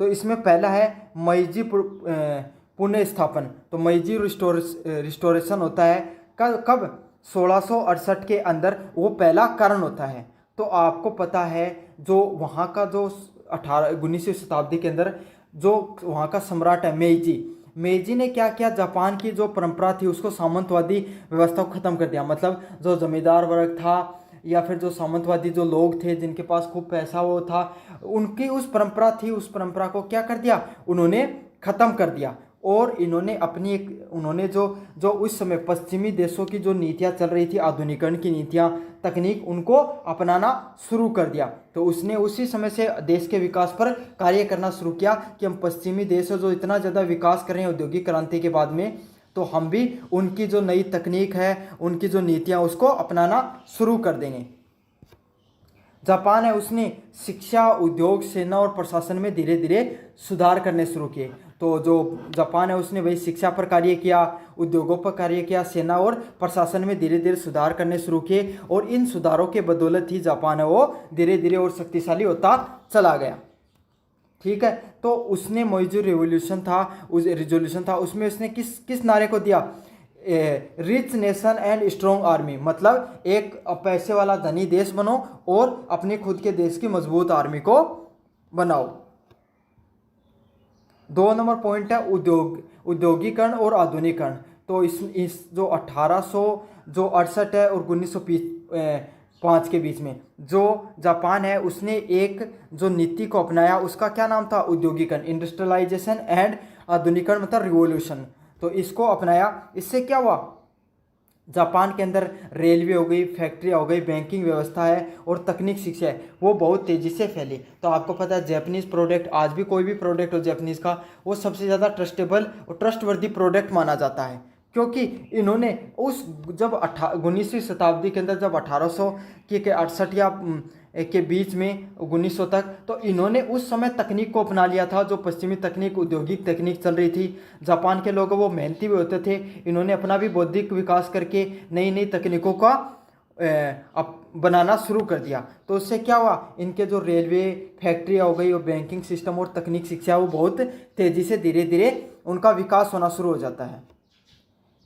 तो इसमें पहला है मेइजी पुनः स्थापन। तो मेइजी रिस्टोरेशन होता है कब 1668 के अंदर, वो पहला कारण होता है। तो आपको पता है, जो वहाँ का जो 19वीं शताब्दी के अंदर जो वहाँ का सम्राट है मेइजी ने क्या किया, जापान की जो परंपरा थी उसको, सामंतवादी व्यवस्था को ख़त्म कर दिया। मतलब जो जमींदार वर्ग था या फिर जो सामंतवादी जो लोग थे जिनके पास खूब पैसा वो था, उनकी उस परंपरा थी, उस परंपरा को क्या कर दिया, उन्होंने ख़त्म कर दिया। और इन्होंने उन्होंने जो उस समय पश्चिमी देशों की जो नीतियाँ चल रही थी, आधुनिकीकरण की नीतियाँ, तकनीक, उनको अपनाना शुरू कर दिया। तो उसने उसी समय से देश के विकास पर कार्य करना शुरू किया कि हम पश्चिमी देश जो इतना ज़्यादा विकास कर रहे हैं औद्योगिक क्रांति के बाद में, तो हम भी उनकी जो नई तकनीक है, उनकी जो नीतियाँ, उसको अपनाना शुरू कर देंगे। जापान है, उसने शिक्षा, उद्योग, सेना और प्रशासन में धीरे धीरे सुधार करने शुरू किए। तो जो जापान है उसने वही शिक्षा पर कार्य किया, उद्योगों पर कार्य किया, सेना और प्रशासन में धीरे धीरे सुधार करने शुरू किए। और इन सुधारों के बदौलत ही जापान है वो धीरे धीरे और शक्तिशाली होता चला गया। ठीक है, तो उसने मेइजी रिवॉल्यूशन था, उसमें उसने किस नारे को दिया, rich nation and strong army, मतलब एक पैसे वाला धनी देश बनो और अपने खुद के देश की मजबूत आर्मी को बनाओ। 2 नंबर पॉइंट है औद्योगिकरण और आधुनिकीकरण। तो इस जो 1868 है और 1905 के बीच में जो जापान है उसने एक जो नीति को अपनाया, उसका क्या नाम था, औद्योगिकरण, इंडस्ट्रियलाइजेशन एंड आधुनिकीकरण, मतलब रिवॉल्यूशन। तो इसको अपनाया। इससे क्या हुआ, जापान के अंदर रेलवे हो गई, फैक्ट्रियाँ हो गई, बैंकिंग व्यवस्था है और तकनीक शिक्षा है, वो बहुत तेज़ी से फैली। तो आपको पता है जापानीज़ प्रोडक्ट, आज भी कोई भी प्रोडक्ट हो जापानीज़ का, वो सबसे ज़्यादा ट्रस्टेबल और ट्रस्टवर्दी प्रोडक्ट माना जाता है, क्योंकि इन्होंने उस जब 19वीं शताब्दी के अंदर, जब 1800 के 68 या के बीच में 1900 तक, तो इन्होंने उस समय तकनीक को अपना लिया था, जो पश्चिमी तकनीक, औद्योगिक तकनीक चल रही थी। जापान के लोग वो मेहनती भी होते थे, इन्होंने अपना भी बौद्धिक विकास करके नई नई तकनीकों का बनाना शुरू कर दिया। तो उससे क्या हुआ, इनके जो रेलवे, फैक्ट्रियाँ हो गई और बैंकिंग सिस्टम और तकनीक शिक्षा, वो बहुत तेज़ी से धीरे धीरे उनका विकास होना शुरू हो जाता है।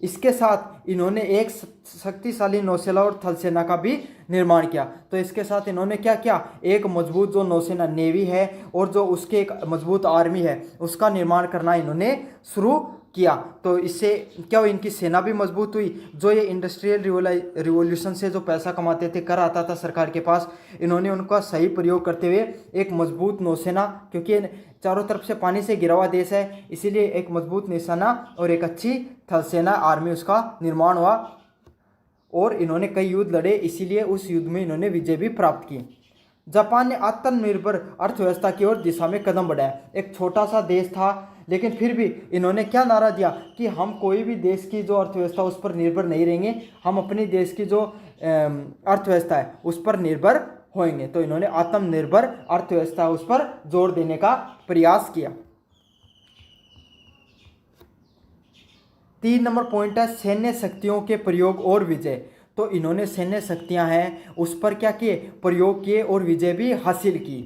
इसके साथ इन्होंने एक शक्तिशाली नौसेना और थल सेना का भी निर्माण किया। तो इसके साथ इन्होंने क्या किया, एक मजबूत जो नौसेना नेवी है और जो उसके एक मजबूत आर्मी है, उसका निर्माण करना इन्होंने शुरू किया। तो इससे क्या हुआ, इनकी सेना भी मजबूत हुई। जो ये इंडस्ट्रियल रिवॉल्यूशन से जो पैसा कमाते थे, कर आता था सरकार के पास, इन्होंने उनका सही प्रयोग करते हुए एक मजबूत नौसेना, क्योंकि चारों तरफ से पानी से घिरा हुआ देश है, इसीलिए एक मजबूत नौसेना और एक अच्छी थल सेना, आर्मी, उसका निर्माण हुआ और इन्होंने कई युद्ध लड़े, इसीलिए उस युद्ध में इन्होंने विजय भी प्राप्त की। जापान ने आत्मनिर्भर अर्थव्यवस्था की ओर दिशा में कदम बढ़ाया। एक छोटा सा देश था, लेकिन फिर भी इन्होंने क्या नारा दिया कि हम कोई भी देश की जो अर्थव्यवस्था उस पर निर्भर नहीं रहेंगे, हम अपनी देश की जो अर्थव्यवस्था है उस पर निर्भर होंगे। तो इन्होंने आत्मनिर्भर अर्थव्यवस्था उस पर जोर देने का प्रयास किया। 3 नंबर पॉइंट है सैन्य शक्तियों के प्रयोग और विजय। तो इन्होंने सैन्य शक्तियां हैं उस पर क्या किए, प्रयोग किए और विजय भी हासिल की।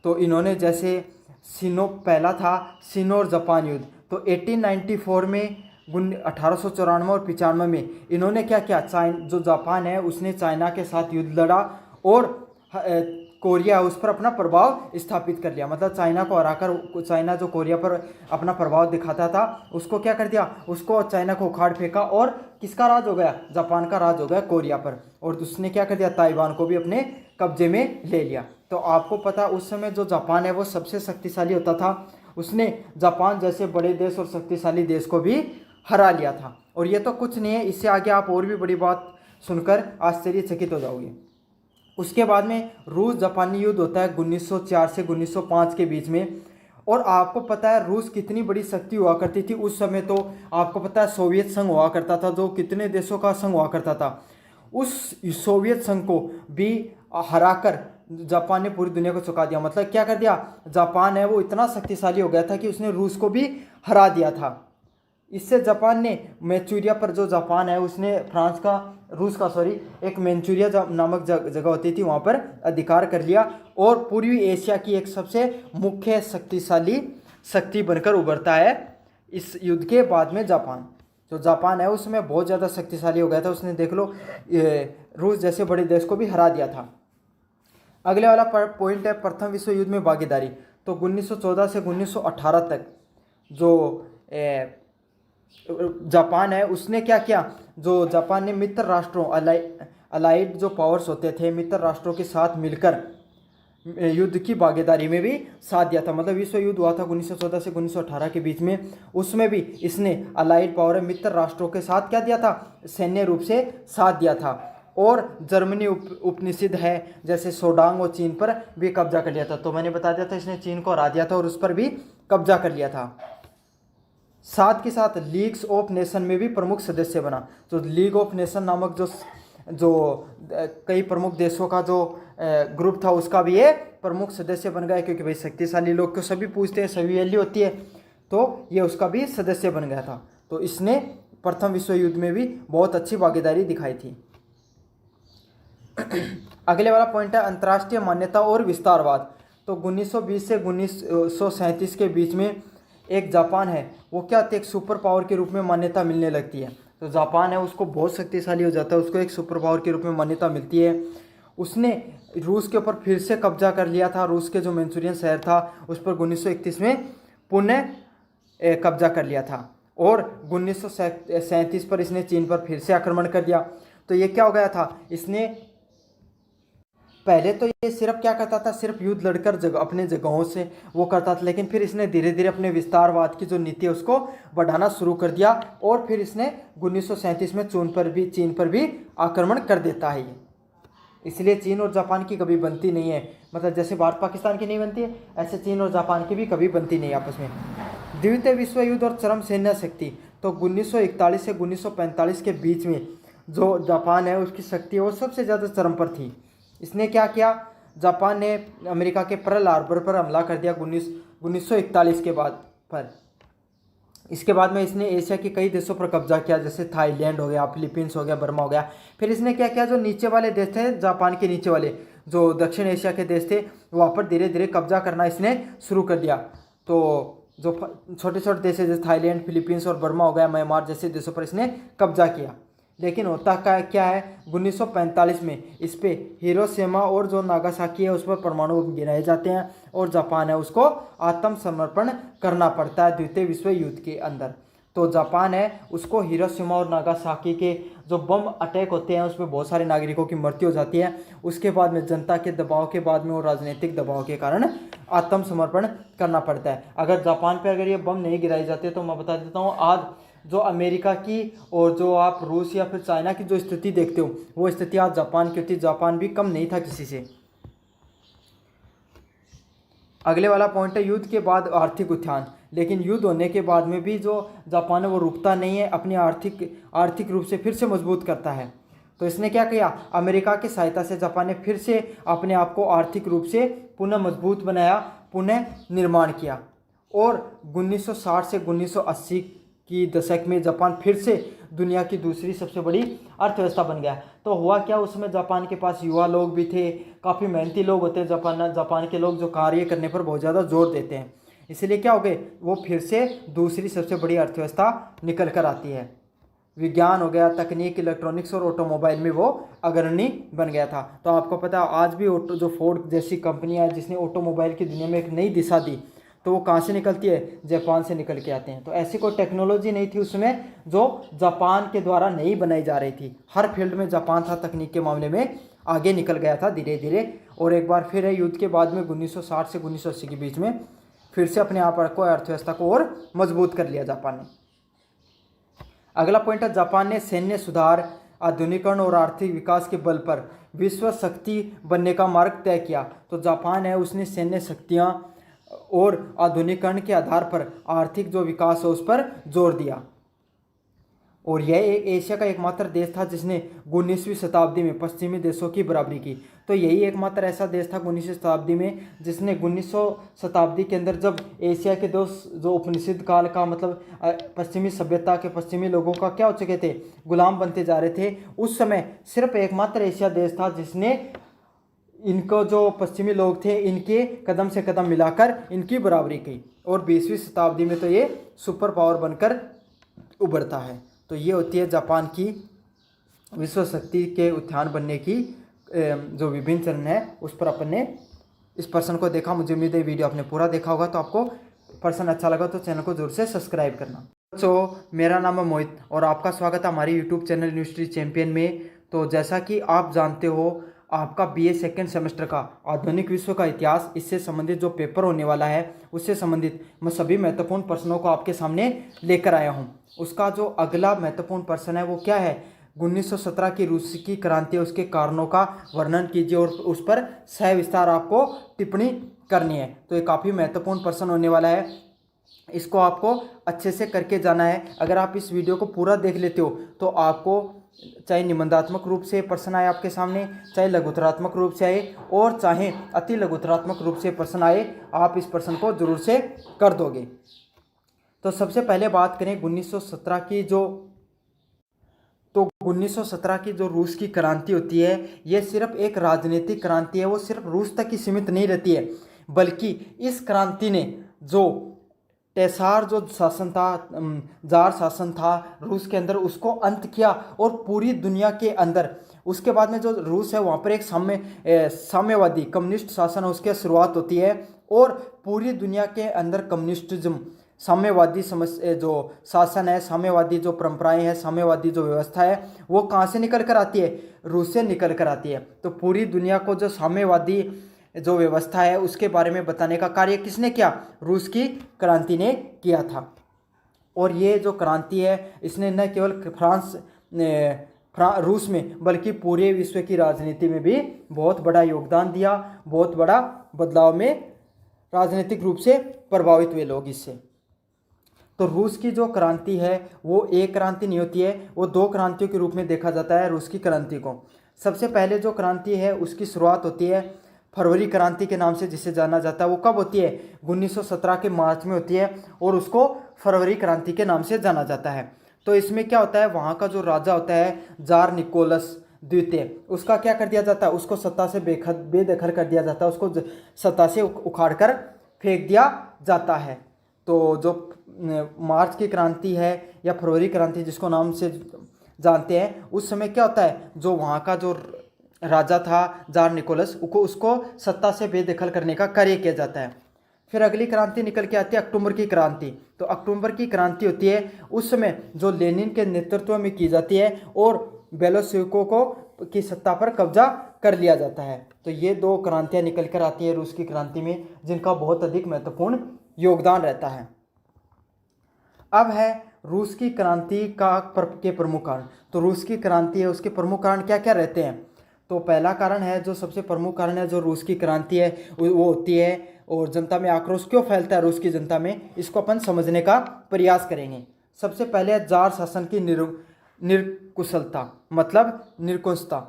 तो इन्होंने जैसे सिनो पहला था, सिनो और जापान युद्ध, तो 1894 में 1894 और 95 में इन्होंने क्या किया, जो जापान है उसने चाइना के साथ युद्ध लड़ा और कोरिया उस पर अपना प्रभाव स्थापित कर लिया। मतलब चाइना को हराकर, चाइना जो कोरिया पर अपना प्रभाव दिखाता था, उसको क्या कर दिया, उसको चाइना को उखाड़ फेंका और किसका राज हो गया, जापान का राज हो गया कोरिया पर। और उसने क्या कर दिया, ताइवान को भी अपने कब्जे में ले लिया। तो आपको पता उस समय जो जापान है वो सबसे शक्तिशाली होता था, उसने जापान जैसे बड़े देश और शक्तिशाली देश को भी हरा लिया था। और ये तो कुछ नहीं है, इससे आगे आप और भी बड़ी बात सुनकर आश्चर्यचकित हो जाओगे। उसके बाद में रूस जापानी युद्ध होता है 1904 से 1905 के बीच में। और आपको पता है रूस कितनी बड़ी शक्ति हुआ करती थी उस समय। तो आपको पता है सोवियत संघ हुआ करता था, जो कितने देशों का संघ हुआ करता था। उस सोवियत संघ को भी हराकर जापान ने पूरी दुनिया को चुका दिया। मतलब क्या कर दिया, जापान है वो इतना शक्तिशाली हो गया था कि उसने रूस को भी हरा दिया था। इससे जापान ने मैचूरिया पर, जो जापान है उसने रूस का एक मैचूरिया नामक जगह होती थी, वहाँ पर अधिकार कर लिया और पूर्वी एशिया की एक सबसे मुख्य शक्तिशाली शक्ति बनकर उभरता है इस युद्ध के बाद में जापान। जो जापान है उसमें बहुत ज़्यादा शक्तिशाली हो गया था, उसने देख लो रूस जैसे बड़े देश को भी हरा दिया था। अगले वाला पॉइंट है प्रथम विश्व युद्ध में भागीदारी। तो 1914 से 1918 तक जो जापान है उसने क्या किया, जो जापान ने मित्र राष्ट्रों, अलाइड जो पावर्स होते थे, मित्र राष्ट्रों के साथ मिलकर युद्ध की भागीदारी में भी साथ दिया था। मतलब विश्व युद्ध हुआ था 1914 से 1918 के बीच में, उसमें भी इसने अलाइड पावर, मित्र राष्ट्रों के साथ क्या दिया था, सैन्य रूप से साथ दिया था। और जर्मनी उपनिषद है जैसे सोडांग और चीन पर भी कब्जा कर लिया था। तो मैंने बता दिया था इसने चीन को हरा दिया था और उस पर भी कब्जा कर लिया था। साथ के साथ लीग्स ऑफ नेशन में भी प्रमुख सदस्य बना। तो लीग ऑफ नेशन नामक जो कई प्रमुख देशों का जो ग्रुप था उसका भी ये प्रमुख सदस्य बन गया, क्योंकि भाई शक्तिशाली लोग को सभी पूछते हैं, सभी वैल्यू होती है, तो ये उसका भी सदस्य बन गया था। तो इसने प्रथम विश्व युद्ध में भी बहुत अच्छी भागीदारी दिखाई थी। अगले वाला पॉइंट है अंतर्राष्ट्रीय मान्यता और विस्तारवाद। तो 1920 से 1937 के बीच में एक जापान है वो क्या होती है, एक सुपर पावर के रूप में मान्यता मिलने लगती है। तो जापान है उसको बहुत शक्तिशाली हो जाता है, उसको एक सुपर पावर के रूप में मान्यता मिलती है। उसने रूस के ऊपर फिर से कब्जा कर लिया था। रूस के जो मैंचूरियन शहर था उस पर 1931 में पुनः कब्जा कर लिया था और 1937 पर इसने चीन पर फिर से आक्रमण कर दिया। तो ये क्या हो गया था, इसने पहले तो ये सिर्फ क्या करता था, सिर्फ युद्ध लड़कर अपने जगहों से वो करता था, लेकिन फिर इसने धीरे धीरे अपने विस्तारवाद की जो नीति है उसको बढ़ाना शुरू कर दिया और फिर इसने 1937 में चीन पर भी आक्रमण कर देता है ये। इसलिए चीन और जापान की कभी बनती नहीं है, मतलब जैसे भारत पाकिस्तान की नहीं बनती है, ऐसे चीन और जापान की भी कभी बनती नहीं आपस में। द्वितीय विश्व युद्ध और चरम सैन्य शक्ति, तो 1941 से 1945 के बीच में जो जापान है उसकी शक्ति वो सबसे ज़्यादा चरम पर थी। इसने क्या किया, जापान ने अमेरिका के पर्ल हार्बर पर हमला कर दिया 1941 के बाद पर। इसके बाद में इसने एशिया के कई देशों पर कब्जा किया, जैसे थाईलैंड हो गया, फिलीपींस हो गया, बर्मा हो गया। फिर इसने क्या किया, जो नीचे वाले देश थे जापान के नीचे वाले जो दक्षिण एशिया के देश थे वहाँ पर धीरे धीरे कब्जा करना इसने शुरू कर दिया। तो जो छोटे छोटे देश है जैसे थाईलैंड, फिलीपींस और बर्मा हो गया, म्यांमार जैसे देशों पर इसने कब्जा किया। लेकिन होता क्या है, 1945 में इस पे हिरोशिमा और जो नागासाकी है उस पर परमाणु बम गिराए जाते हैं और जापान है उसको आत्मसमर्पण करना पड़ता है द्वितीय विश्व युद्ध के अंदर। तो जापान है उसको हिरोशिमा और नागासाकी के जो बम अटैक होते हैं उसमें बहुत सारे नागरिकों की मृत्यु हो जाती है। उसके बाद में जनता के दबाव के बाद में और राजनीतिक दबाव के कारण आत्मसमर्पण करना पड़ता है। अगर जापान पे अगर ये बम नहीं गिराए जाते तो मैं बता देता हूँ आज जो अमेरिका की और जो आप रूस या फिर चाइना की जो स्थिति देखते हो वो स्थिति आज जापान की होती। जापान भी कम नहीं था किसी से। अगले वाला पॉइंट है युद्ध के बाद आर्थिक उत्थान। लेकिन युद्ध होने के बाद में भी जो जापान है वो रुकता नहीं है, अपनी आर्थिक रूप से फिर से मजबूत करता है। तो इसने क्या किया, अमेरिका की सहायता से जापान ने फिर से अपने आप को आर्थिक रूप से पुनः मजबूत बनाया, पुनः निर्माण किया। और 1960 से 1980 की दशक में जापान फिर से दुनिया की दूसरी सबसे बड़ी अर्थव्यवस्था बन गया। तो हुआ क्या, उसमें जापान के पास युवा लोग भी थे, काफ़ी मेहनती लोग होते हैं जापान के लोग जो कार्य करने पर बहुत ज़्यादा जोर देते हैं। इसलिए क्या हो गए, वो फिर से दूसरी सबसे बड़ी अर्थव्यवस्था निकल कर आती है। विज्ञान हो गया, तकनीक, इलेक्ट्रॉनिक्स और ऑटोमोबाइल में वो अग्रणी बन गया था। तो आपको पता है आज भी जो फोर्ड जैसी कंपनी है जिसने ऑटोमोबाइल की दुनिया में एक नई दिशा दी, तो वो कहाँ से निकलती है, जापान से निकल के आते हैं। तो ऐसी कोई टेक्नोलॉजी नहीं थी उसमें जो जापान के द्वारा नहीं बनाई जा रही थी। हर फील्ड में जापान था, तकनीक के मामले में आगे निकल गया था धीरे धीरे। और एक बार फिर है युद्ध के बाद में 1960 से 1980 के बीच में फिर से अपने आप को अर्थव्यवस्था को और मजबूत कर लिया जापान ने। अगला पॉइंट है, जापान ने सैन्य सुधार, आधुनिकीकरण और आर्थिक विकास के बल पर विश्व शक्ति बनने का मार्ग तय किया। तो जापान है उसने सैन्य शक्तियाँ और आधुनिकीकरण के आधार पर आर्थिक जो विकास है उस पर जोर दिया। और यह एक एशिया का एकमात्र देश था जिसने 19वीं शताब्दी में पश्चिमी देशों की बराबरी की। तो यही एकमात्र ऐसा देश था 19वीं शताब्दी में जिसने 1900 शताब्दी के अंदर जब एशिया के देश जो उपनिषद काल का मतलब पश्चिमी सभ्यता के पश्चिमी लोगों का क्या हो चुके थे, गुलाम बनते जा रहे थे, उस समय सिर्फ एकमात्र एशिया देश था जिसने इनको जो पश्चिमी लोग थे इनके कदम से कदम मिलाकर इनकी बराबरी की। और 20वीं शताब्दी में तो ये सुपर पावर बनकर उभरता है। तो ये होती है जापान की विश्व शक्ति के उत्थान बनने की जो विभिन्न चरण है उस पर अपन ने इस पर्सन को देखा। मुझे उम्मीद है वीडियो आपने पूरा देखा होगा। तो आपको पर्सन अच्छा लगा तो चैनल को जरूर से सब्सक्राइब करना। तो मेरा नाम है मोहित और आपका स्वागत है हमारे यूट्यूब चैनल यूनिवर्सिटी चैंपियन में। तो जैसा कि आप जानते हो आपका बीए सेकेंड सेमेस्टर का आधुनिक विश्व का इतिहास, इससे संबंधित जो पेपर होने वाला है उससे संबंधित मैं सभी महत्वपूर्ण प्रश्नों को आपके सामने लेकर आया हूं। उसका जो अगला महत्वपूर्ण प्रश्न है वो क्या है, 1917 की रूस की क्रांति, उसके कारणों का वर्णन कीजिए और उस पर सविस्तार आपको टिप्पणी करनी है। तो ये काफ़ी महत्वपूर्ण प्रश्न होने वाला है, इसको आपको अच्छे से करके जाना है। अगर आप इस वीडियो को पूरा देख लेते हो तो आपको चाहे निबंधात्मक रूप से प्रश्न आए आपके सामने, चाहे लघुतरात्मक रूप से आए और चाहे अति लघुतरात्मक रूप से प्रश्न आए, आप इस प्रश्न को जरूर से कर दोगे। तो सबसे पहले बात करें 1917 की तो 1917 की जो रूस की क्रांति होती है ये सिर्फ एक राजनीतिक क्रांति है। वो सिर्फ रूस तक ही सीमित नहीं रहती है, बल्कि इस क्रांति ने जो टेसार जो शासन था, जार शासन था रूस के अंदर, उसको अंत किया और पूरी दुनिया के अंदर उसके बाद में जो रूस है वहाँ पर एक साम्यवादी कम्युनिस्ट शासन है उसकी शुरुआत होती है और पूरी दुनिया के अंदर कम्युनिस्टिज्म साम्यवादी समस्या जो शासन है, साम्यवादी जो परंपराएं हैं, साम्यवादी जो व्यवस्था है, वो कहाँ से निकल कर आती है? रूस से निकल कर आती है। तो पूरी दुनिया को जो साम्यवादी जो व्यवस्था है उसके बारे में बताने का कार्य किसने किया? रूस की क्रांति ने किया था। और ये जो क्रांति है इसने न केवल रूस में बल्कि पूरे विश्व की राजनीति में भी बहुत बड़ा योगदान दिया, बहुत बड़ा बदलाव में राजनीतिक रूप से प्रभावित हुए लोग इससे। तो रूस की जो क्रांति है वो एक क्रांति नहीं होती है, वो दो क्रांतियों के रूप में देखा जाता है रूस की क्रांति को। सबसे पहले जो क्रांति है उसकी शुरुआत होती है फरवरी क्रांति के नाम से जिसे जाना जाता है। वो कब होती है? 1917 के मार्च में होती है और उसको फरवरी क्रांति के नाम से जाना जाता है। तो इसमें क्या होता है, वहाँ का जो राजा होता है जार निकोलस द्वितीय, उसका क्या कर दिया जाता है? उसको सत्ता से बेदखल कर दिया जाता है, उसको सत्ता से उखाड़ कर फेंक दिया जाता है। तो जो मार्च की क्रांति है या फरवरी क्रांति जिसको नाम से जानते हैं, उस समय क्या होता है, जो वहाँ का जो राजा था जार निकोलस उसको सत्ता से बेदखल करने का कार्य किया जाता है। फिर अगली क्रांति निकल के आती है अक्टूबर की क्रांति। तो अक्टूबर की क्रांति होती है उस समय जो लेनिन के नेतृत्व में की जाती है और बेलोसेविकों को की सत्ता पर कब्जा कर लिया जाता है। तो ये दो क्रांतियां निकल कर आती है रूस की क्रांति में, जिनका बहुत अधिक महत्वपूर्ण योगदान रहता है। अब है रूस की क्रांति के प्रमुख कारण। तो रूस की क्रांति है उसके प्रमुख कारण क्या क्या रहते हैं? तो पहला कारण है, जो सबसे प्रमुख कारण है जो रूस की क्रांति है वो होती है, और जनता में आक्रोश क्यों फैलता है रूस की जनता में, इसको अपन समझने का प्रयास करेंगे। सबसे पहले जार शासन की निरकुशलता, मतलब निरकुशता।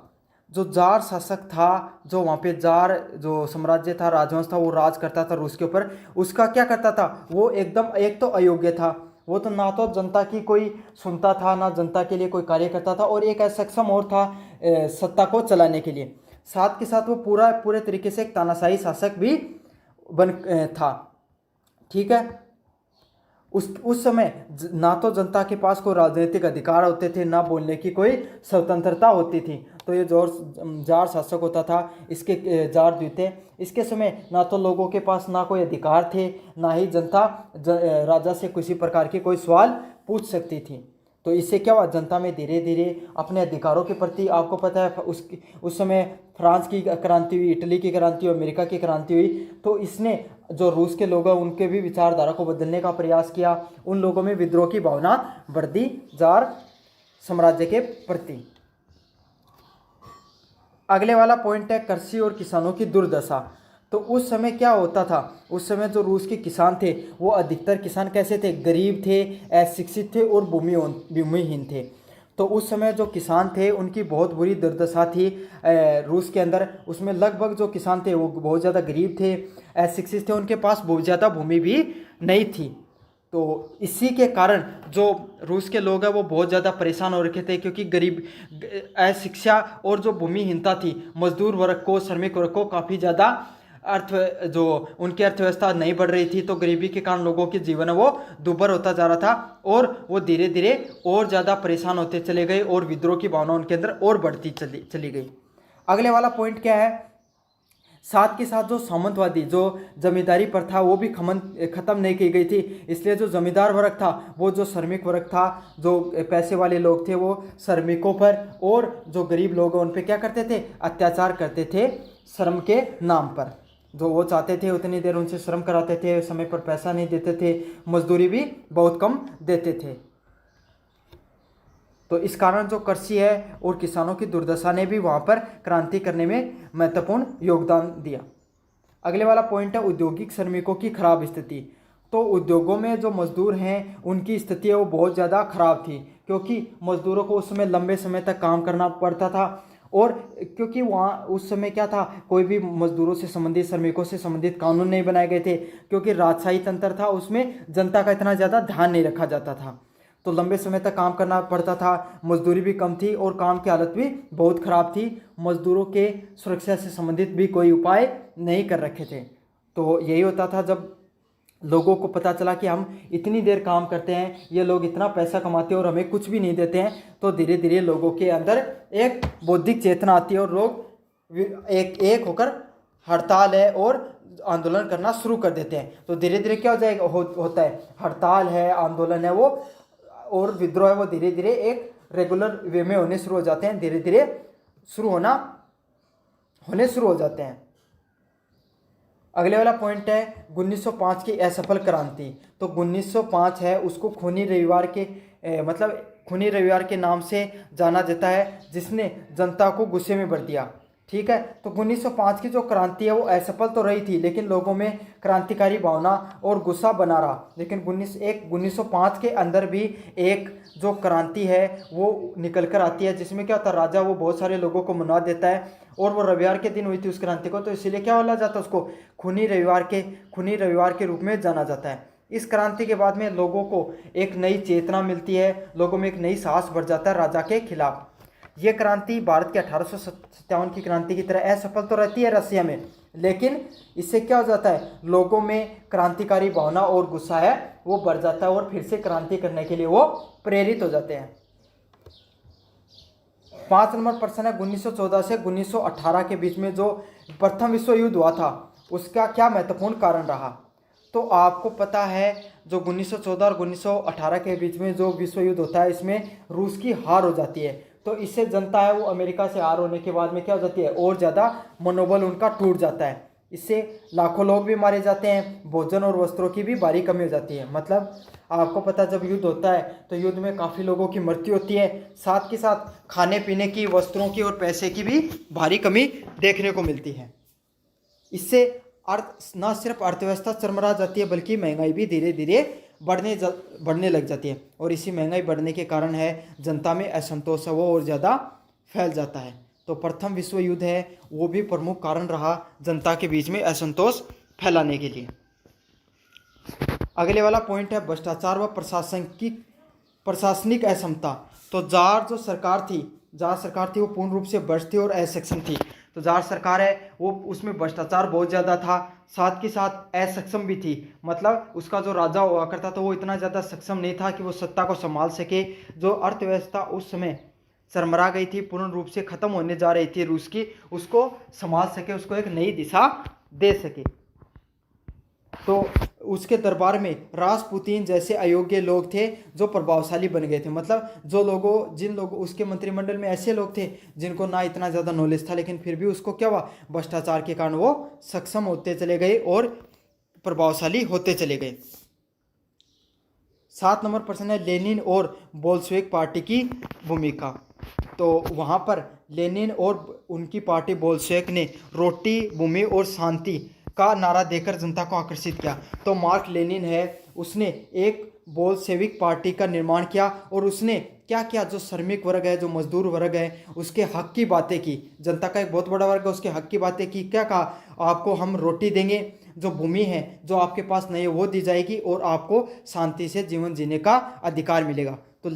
जो जार शासक था, जो वहाँ पे जार जो साम्राज्य था, राजवंश था, वो राज करता था रूस के ऊपर, उसका क्या करता था, वो एकदम एक तो अयोग्य था, वो तो ना तो जनता की कोई सुनता था, ना जनता के लिए कोई कार्य करता था, और एक असक्षम और था सत्ता को चलाने के लिए। साथ के साथ वो पूरे तरीके से एक तानाशाही शासक भी था। ठीक है, उस समय ना तो जनता के पास कोई राजनीतिक अधिकार होते थे, ना बोलने की कोई स्वतंत्रता होती थी। तो ये जो जार शासक होता था, इसके जार द्वितीय, इसके समय ना तो लोगों के पास ना कोई अधिकार थे, ना ही जनता राजा से किसी प्रकार की कोई सवाल पूछ सकती थी। तो इससे क्या हुआ, जनता में धीरे धीरे अपने अधिकारों के प्रति, आपको पता है उस समय फ्रांस की क्रांति हुई, इटली की क्रांति हुई, अमेरिका की क्रांति हुई, तो इसने जो रूस के लोग हैं उनके भी विचारधारा को बदलने का प्रयास किया। उन लोगों में विद्रोह की भावना बढ़ दी जार साम्राज्य के प्रति। अगले वाला पॉइंट है कृषि और किसानों की दुर्दशा। तो उस समय क्या होता था, उस समय जो रूस के किसान थे वो अधिकतर किसान कैसे थे, गरीब थे, अशिक्षित थे और भूमिहीन थे। तो उस समय जो किसान थे उनकी बहुत बुरी दुर्दशा थी रूस के अंदर। उसमें लगभग जो किसान थे वो बहुत ज़्यादा गरीब थे, अशिक्षित थे, उनके पास बहुत ज़्यादा भूमि भी नहीं थी। तो इसी के कारण जो रूस के लोग हैं वो बहुत ज़्यादा परेशान हो रखे थे, क्योंकि गरीब, अशिक्षा और जो भूमिहीनता थी, मजदूर वर्ग को, श्रमिक वर्ग को काफ़ी ज़्यादा जो उनकी अर्थव्यवस्था नहीं बढ़ रही थी। तो गरीबी के कारण लोगों के जीवन वो दुर्भर होता जा रहा था और वो धीरे धीरे और ज़्यादा परेशान होते चले गए और विद्रोह की भावना उनके अंदर और बढ़ती चली गई। अगले वाला पॉइंट क्या है, साथ के साथ जो सामंतवादी जो जमींदारी प्रथा वो भी खत्म नहीं की गई थी। इसलिए जो जमींदार वर्ग था, वो जो श्रमिक वर्ग था, जो पैसे वाले लोग थे, वो श्रमिकों पर और जो गरीब लोग हैं उन पर क्या करते थे, अत्याचार करते थे श्रम के नाम पर। जो वो चाहते थे उतनी देर उनसे श्रम कराते थे, समय पर पैसा नहीं देते थे, मजदूरी भी बहुत कम देते थे। तो इस कारण जो कृषि है और किसानों की दुर्दशा ने भी वहाँ पर क्रांति करने में महत्वपूर्ण योगदान दिया। अगले वाला पॉइंट है औद्योगिक श्रमिकों की खराब स्थिति। तो उद्योगों में जो मजदूर हैं उनकी स्थिति है वो बहुत ज़्यादा खराब थी, क्योंकि मजदूरों को उस समय लंबे समय तक काम करना पड़ता था। और क्योंकि वहाँ उस समय क्या था, कोई भी मजदूरों से संबंधित, श्रमिकों से संबंधित कानून नहीं बनाए गए थे, क्योंकि राजशाही तंत्र था, उसमें जनता का इतना ज़्यादा ध्यान नहीं रखा जाता था। तो लंबे समय तक काम करना पड़ता था, मजदूरी भी कम थी और काम की हालत भी बहुत ख़राब थी। मजदूरों के सुरक्षा से संबंधित भी कोई उपाय नहीं कर रखे थे। तो यही होता था, जब लोगों को पता चला कि हम इतनी देर काम करते हैं, ये लोग इतना पैसा कमाते हैं और हमें कुछ भी नहीं देते हैं, तो धीरे धीरे लोगों के अंदर एक बौद्धिक चेतना आती है और लोग एक होकर हड़ताल है और आंदोलन करना शुरू कर देते हैं। तो धीरे धीरे क्या हो जाएगा, होता है, हड़ताल है, आंदोलन है वो और विद्रोह है वो धीरे धीरे एक रेगुलर वे में होने शुरू हो जाते हैं, धीरे धीरे होने शुरू हो जाते हैं। अगले वाला पॉइंट है 1905 की असफल क्रांति। तो 1905 है उसको खूनी रविवार के मतलब खूनी रविवार के नाम से जाना जाता है, जिसने जनता को गुस्से में भर दिया। ठीक है, तो 1905 की जो क्रांति है वो असफल तो रही थी, लेकिन लोगों में क्रांतिकारी भावना और गुस्सा बना रहा। लेकिन 1905 के अंदर भी एक जो क्रांति है वो निकल कर आती है, जिसमें क्या होता है, राजा वो बहुत सारे लोगों को मना देता है और वो रविवार के दिन हुई थी उस क्रांति को, तो इसीलिए क्या बोला जाता है, उसको खूनी रविवार के रूप में जाना जाता है। इस क्रांति के बाद में लोगों को एक नई चेतना मिलती है, लोगों में एक नई साहस बढ़ जाता है राजा के खिलाफ। ये क्रांति भारत के 1857 की क्रांति की तरह असफल तो रहती है रसिया में, लेकिन इससे क्या हो जाता है, लोगों में क्रांतिकारी भावना और गुस्सा है वो बढ़ जाता है और फिर से क्रांति करने के लिए वो प्रेरित हो जाते हैं। 5 नंबर प्रश्न है 1914 से 1918 के बीच में जो प्रथम विश्व युद्ध हुआ था उसका क्या महत्वपूर्ण कारण रहा। तो आपको पता है जो 1914 और 1918 के बीच में जो विश्व युद्ध होता है इसमें रूस की हार हो जाती है। तो इससे जनता है वो अमेरिका से हार होने के बाद में क्या हो जाती है, और ज़्यादा मनोबल उनका टूट जाता है। इससे लाखों लोग भी मारे जाते हैं, भोजन और वस्त्रों की भी भारी कमी हो जाती है। मतलब आपको पता है जब युद्ध होता है तो युद्ध में काफ़ी लोगों की मृत्यु होती है, साथ के साथ खाने पीने की, वस्त्रों की और पैसे की भी भारी कमी देखने को मिलती है। इससे न सिर्फ अर्थव्यवस्था चरमरा जाती है बल्कि महंगाई भी धीरे धीरे बढ़ने लग जाती है, और इसी महंगाई बढ़ने के कारण है जनता में असंतोष है वो और ज़्यादा फैल जाता है। तो प्रथम विश्व युद्ध है वो भी प्रमुख कारण रहा जनता के बीच में असंतोष फैलाने के लिए। अगले वाला पॉइंट है भ्रष्टाचार व प्रशासनिक असमता। तो जार सरकार थी वो पूर्ण रूप से भ्रष्ट थी और असक्षम थी। तो जार सरकार है वो उसमें भ्रष्टाचार बहुत ज़्यादा था, साथ के साथ असक्षम भी थी। मतलब उसका जो राजा हुआ करता था वो इतना ज़्यादा सक्षम नहीं था कि वो सत्ता को संभाल सके। जो अर्थव्यवस्था उस समय चरमरा गई थी, पूर्ण रूप से ख़त्म होने जा रही थी रूस की, उसको संभाल सके, उसको एक नई दिशा दे सके। तो उसके दरबार में रासपुतीन जैसे अयोग्य लोग थे जो प्रभावशाली बन गए थे। मतलब जिन लोगों उसके मंत्रिमंडल में ऐसे लोग थे जिनको ना इतना ज़्यादा नॉलेज था, लेकिन फिर भी उसको क्या हुआ, भ्रष्टाचार के कारण वो सक्षम होते चले गए और प्रभावशाली होते चले गए। 7 नंबर प्रश्न है लेनिन और बोल्शेविक पार्टी की भूमिका। तो वहाँ पर लेनिन और उनकी पार्टी बोल्शेविक ने रोटी, भूमि और शांति का नारा देकर जनता को आकर्षित किया। तो मार्क लेनिन है उसने एक बोल्शेविक पार्टी का निर्माण किया और उसने क्या किया, जो श्रमिक वर्ग है, जो मजदूर वर्ग है, उसके हक की बातें की। जनता का एक बहुत बड़ा वर्ग है, उसके हक की बातें की। क्या कहा, आपको हम रोटी देंगे, जो भूमि है जो आपके पास नहीं है वो दी जाएगी और आपको शांति से जीवन जीने का अधिकार मिलेगा। तो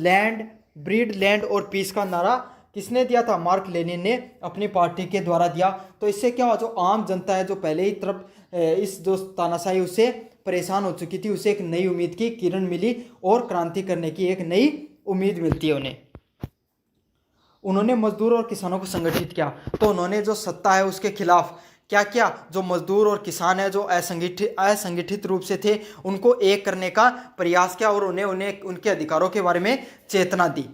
ब्रीड लैंड और पीस का नारा किसने दिया था, मार्क लेनिन ने अपनी पार्टी के द्वारा दिया। तो इससे क्या हुआ, जो आम जनता है जो पहले ही तरफ इस जो तानाशाही उससे परेशान हो चुकी थी, उसे एक नई उम्मीद की किरण मिली और क्रांति करने की एक नई उम्मीद मिलती है उन्हें। उन्होंने मजदूर और किसानों को संगठित किया। तो उन्होंने जो सत्ता है उसके खिलाफ क्या किया, जो मजदूर और किसान है जो असंगठित रूप से थे उनको एक करने का प्रयास किया और उन्हें उनके अधिकारों के बारे में चेतना दी।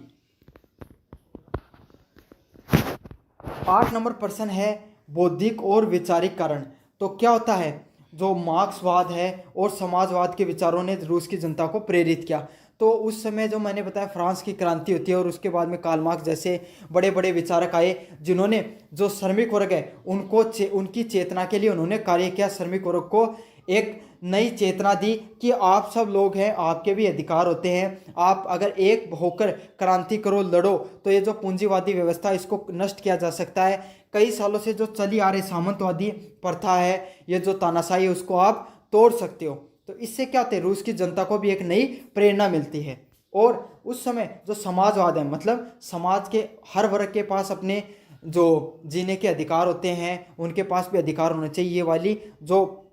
8 नंबर प्रश्न है बौद्धिक और वैचारिक कारण। तो क्या होता है, जो मार्क्सवाद है और समाजवाद के विचारों ने रूस की जनता को प्रेरित किया। तो उस समय जो मैंने बताया फ्रांस की क्रांति होती है और उसके बाद में कार्ल मार्क्स जैसे बड़े बड़े विचारक आए जिन्होंने जो श्रमिक वर्ग है उनकी चेतना के लिए उन्होंने कार्य किया। श्रमिक वर्ग को एक नई चेतना दी कि आप सब लोग हैं, आपके भी अधिकार होते हैं, आप अगर एक होकर क्रांति करो, लड़ो तो ये जो पूंजीवादी व्यवस्था इसको नष्ट किया जा सकता है। कई सालों से जो चली आ रही सामंतवादी प्रथा है, ये जो तानाशाही है, उसको आप तोड़ सकते हो। तो इससे क्या होता है, रूस की जनता को भी एक नई प्रेरणा मिलती है। और उस समय जो समाजवाद है, मतलब समाज के हर वर्ग के पास अपने जो जीने के अधिकार होते हैं, उनके पास भी अधिकार होने चाहिए, ये वाली जो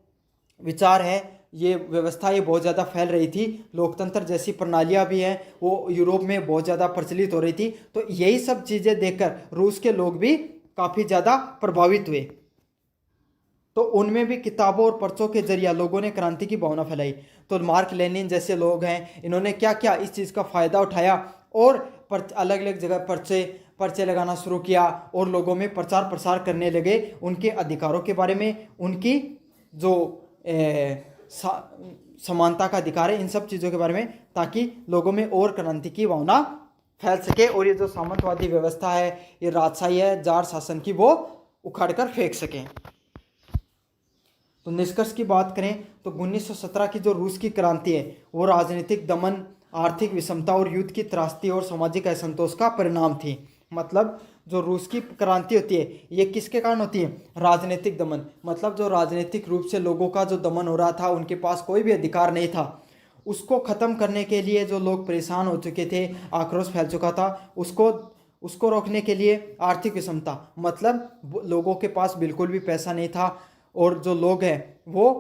विचार है, ये व्यवस्था ये बहुत ज़्यादा फैल रही थी। लोकतंत्र जैसी प्रणालियाँ भी हैं वो यूरोप में बहुत ज़्यादा प्रचलित हो रही थी। तो यही सब चीज़ें देखकर रूस के लोग भी काफ़ी ज़्यादा प्रभावित हुए। तो उनमें भी किताबों और पर्चों के जरिए लोगों ने क्रांति की भावना फैलाई। तो मार्क लेनिन जैसे लोग हैं, इन्होंने क्या क्या इस चीज़ का फ़ायदा उठाया और अलग अलग जगह पर्चे पर्चे लगाना शुरू किया और लोगों में प्रचार प्रसार करने लगे उनके अधिकारों के बारे में, उनकी जो समानता का अधिकार है, इन सब चीज़ों के बारे में, ताकि लोगों में और क्रांति की भावना फैल सके और ये जो सामंतवादी व्यवस्था है, ये राजशाही है, जार शासन की, वो उखाड़ कर फेंक सकें। तो निष्कर्ष की बात करें तो 1917 की जो रूस की क्रांति है वो राजनीतिक दमन, आर्थिक विषमता और युद्ध की त्रासदी और सामाजिक असंतोष का परिणाम थी। मतलब जो रूस की क्रांति होती है ये किसके कारण होती है? राजनीतिक दमन। मतलब जो राजनीतिक रूप से लोगों का जो दमन हो रहा था, उनके पास कोई भी अधिकार नहीं था, उसको ख़त्म करने के लिए जो लोग परेशान हो चुके थे, आक्रोश फैल चुका था, उसको रोकने के लिए आर्थिक विषमता, मतलब लोगों के पास बिल्कुल भी पैसा नहीं था और जो लोग हैं वो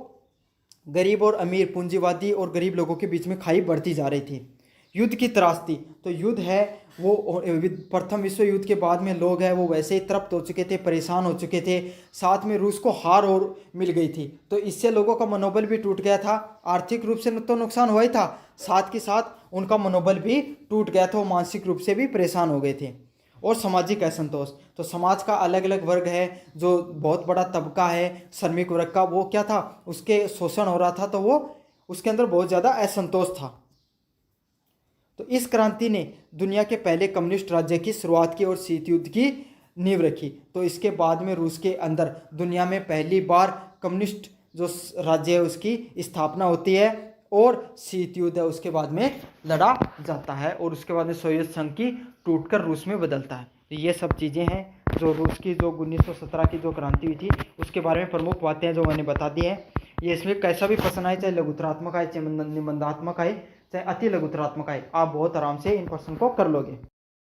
गरीब और अमीर, पूंजीवादी और गरीब लोगों के बीच में खाई बढ़ती जा रही थी। युद्ध की त्रासदी, तो युद्ध है वो प्रथम विश्व युद्ध के बाद में लोग हैं वो वैसे ही तृप्त हो चुके थे, परेशान हो चुके थे, साथ में रूस को हार और मिल गई थी, तो इससे लोगों का मनोबल भी टूट गया था। आर्थिक रूप से तो नुकसान हुआ ही था, साथ के साथ उनका मनोबल भी टूट गया था, वो मानसिक रूप से भी परेशान हो गए थे। और सामाजिक असंतोष, तो समाज का अलग अलग वर्ग है, जो बहुत बड़ा तबका है श्रमिक वर्ग का, वो क्या था, उसके शोषण हो रहा था, तो वो उसके अंदर बहुत ज़्यादा असंतोष था। तो इस क्रांति ने दुनिया के पहले कम्युनिस्ट राज्य की शुरुआत की और शीत युद्ध की नींव रखी। तो इसके बाद में रूस के अंदर दुनिया में पहली बार कम्युनिस्ट जो राज्य है उसकी स्थापना होती है और शीत युद्ध है उसके बाद में लड़ा जाता है और उसके बाद में सोवियत संघ की टूटकर रूस में बदलता है। तो ये सब चीज़ें हैं जो रूस की जो 1917 की जो क्रांति हुई थी उसके बारे में प्रमुख बातें हैं जो मैंने बता दी हैं। ये इसमें कैसा भी प्रश्न आए, चाहे लघुतरात्मक आए, चाहे निबंधात्मक आए, चाहे अति लघुतरात्मक आए, आप बहुत आराम से इन प्रश्न को कर लोगे।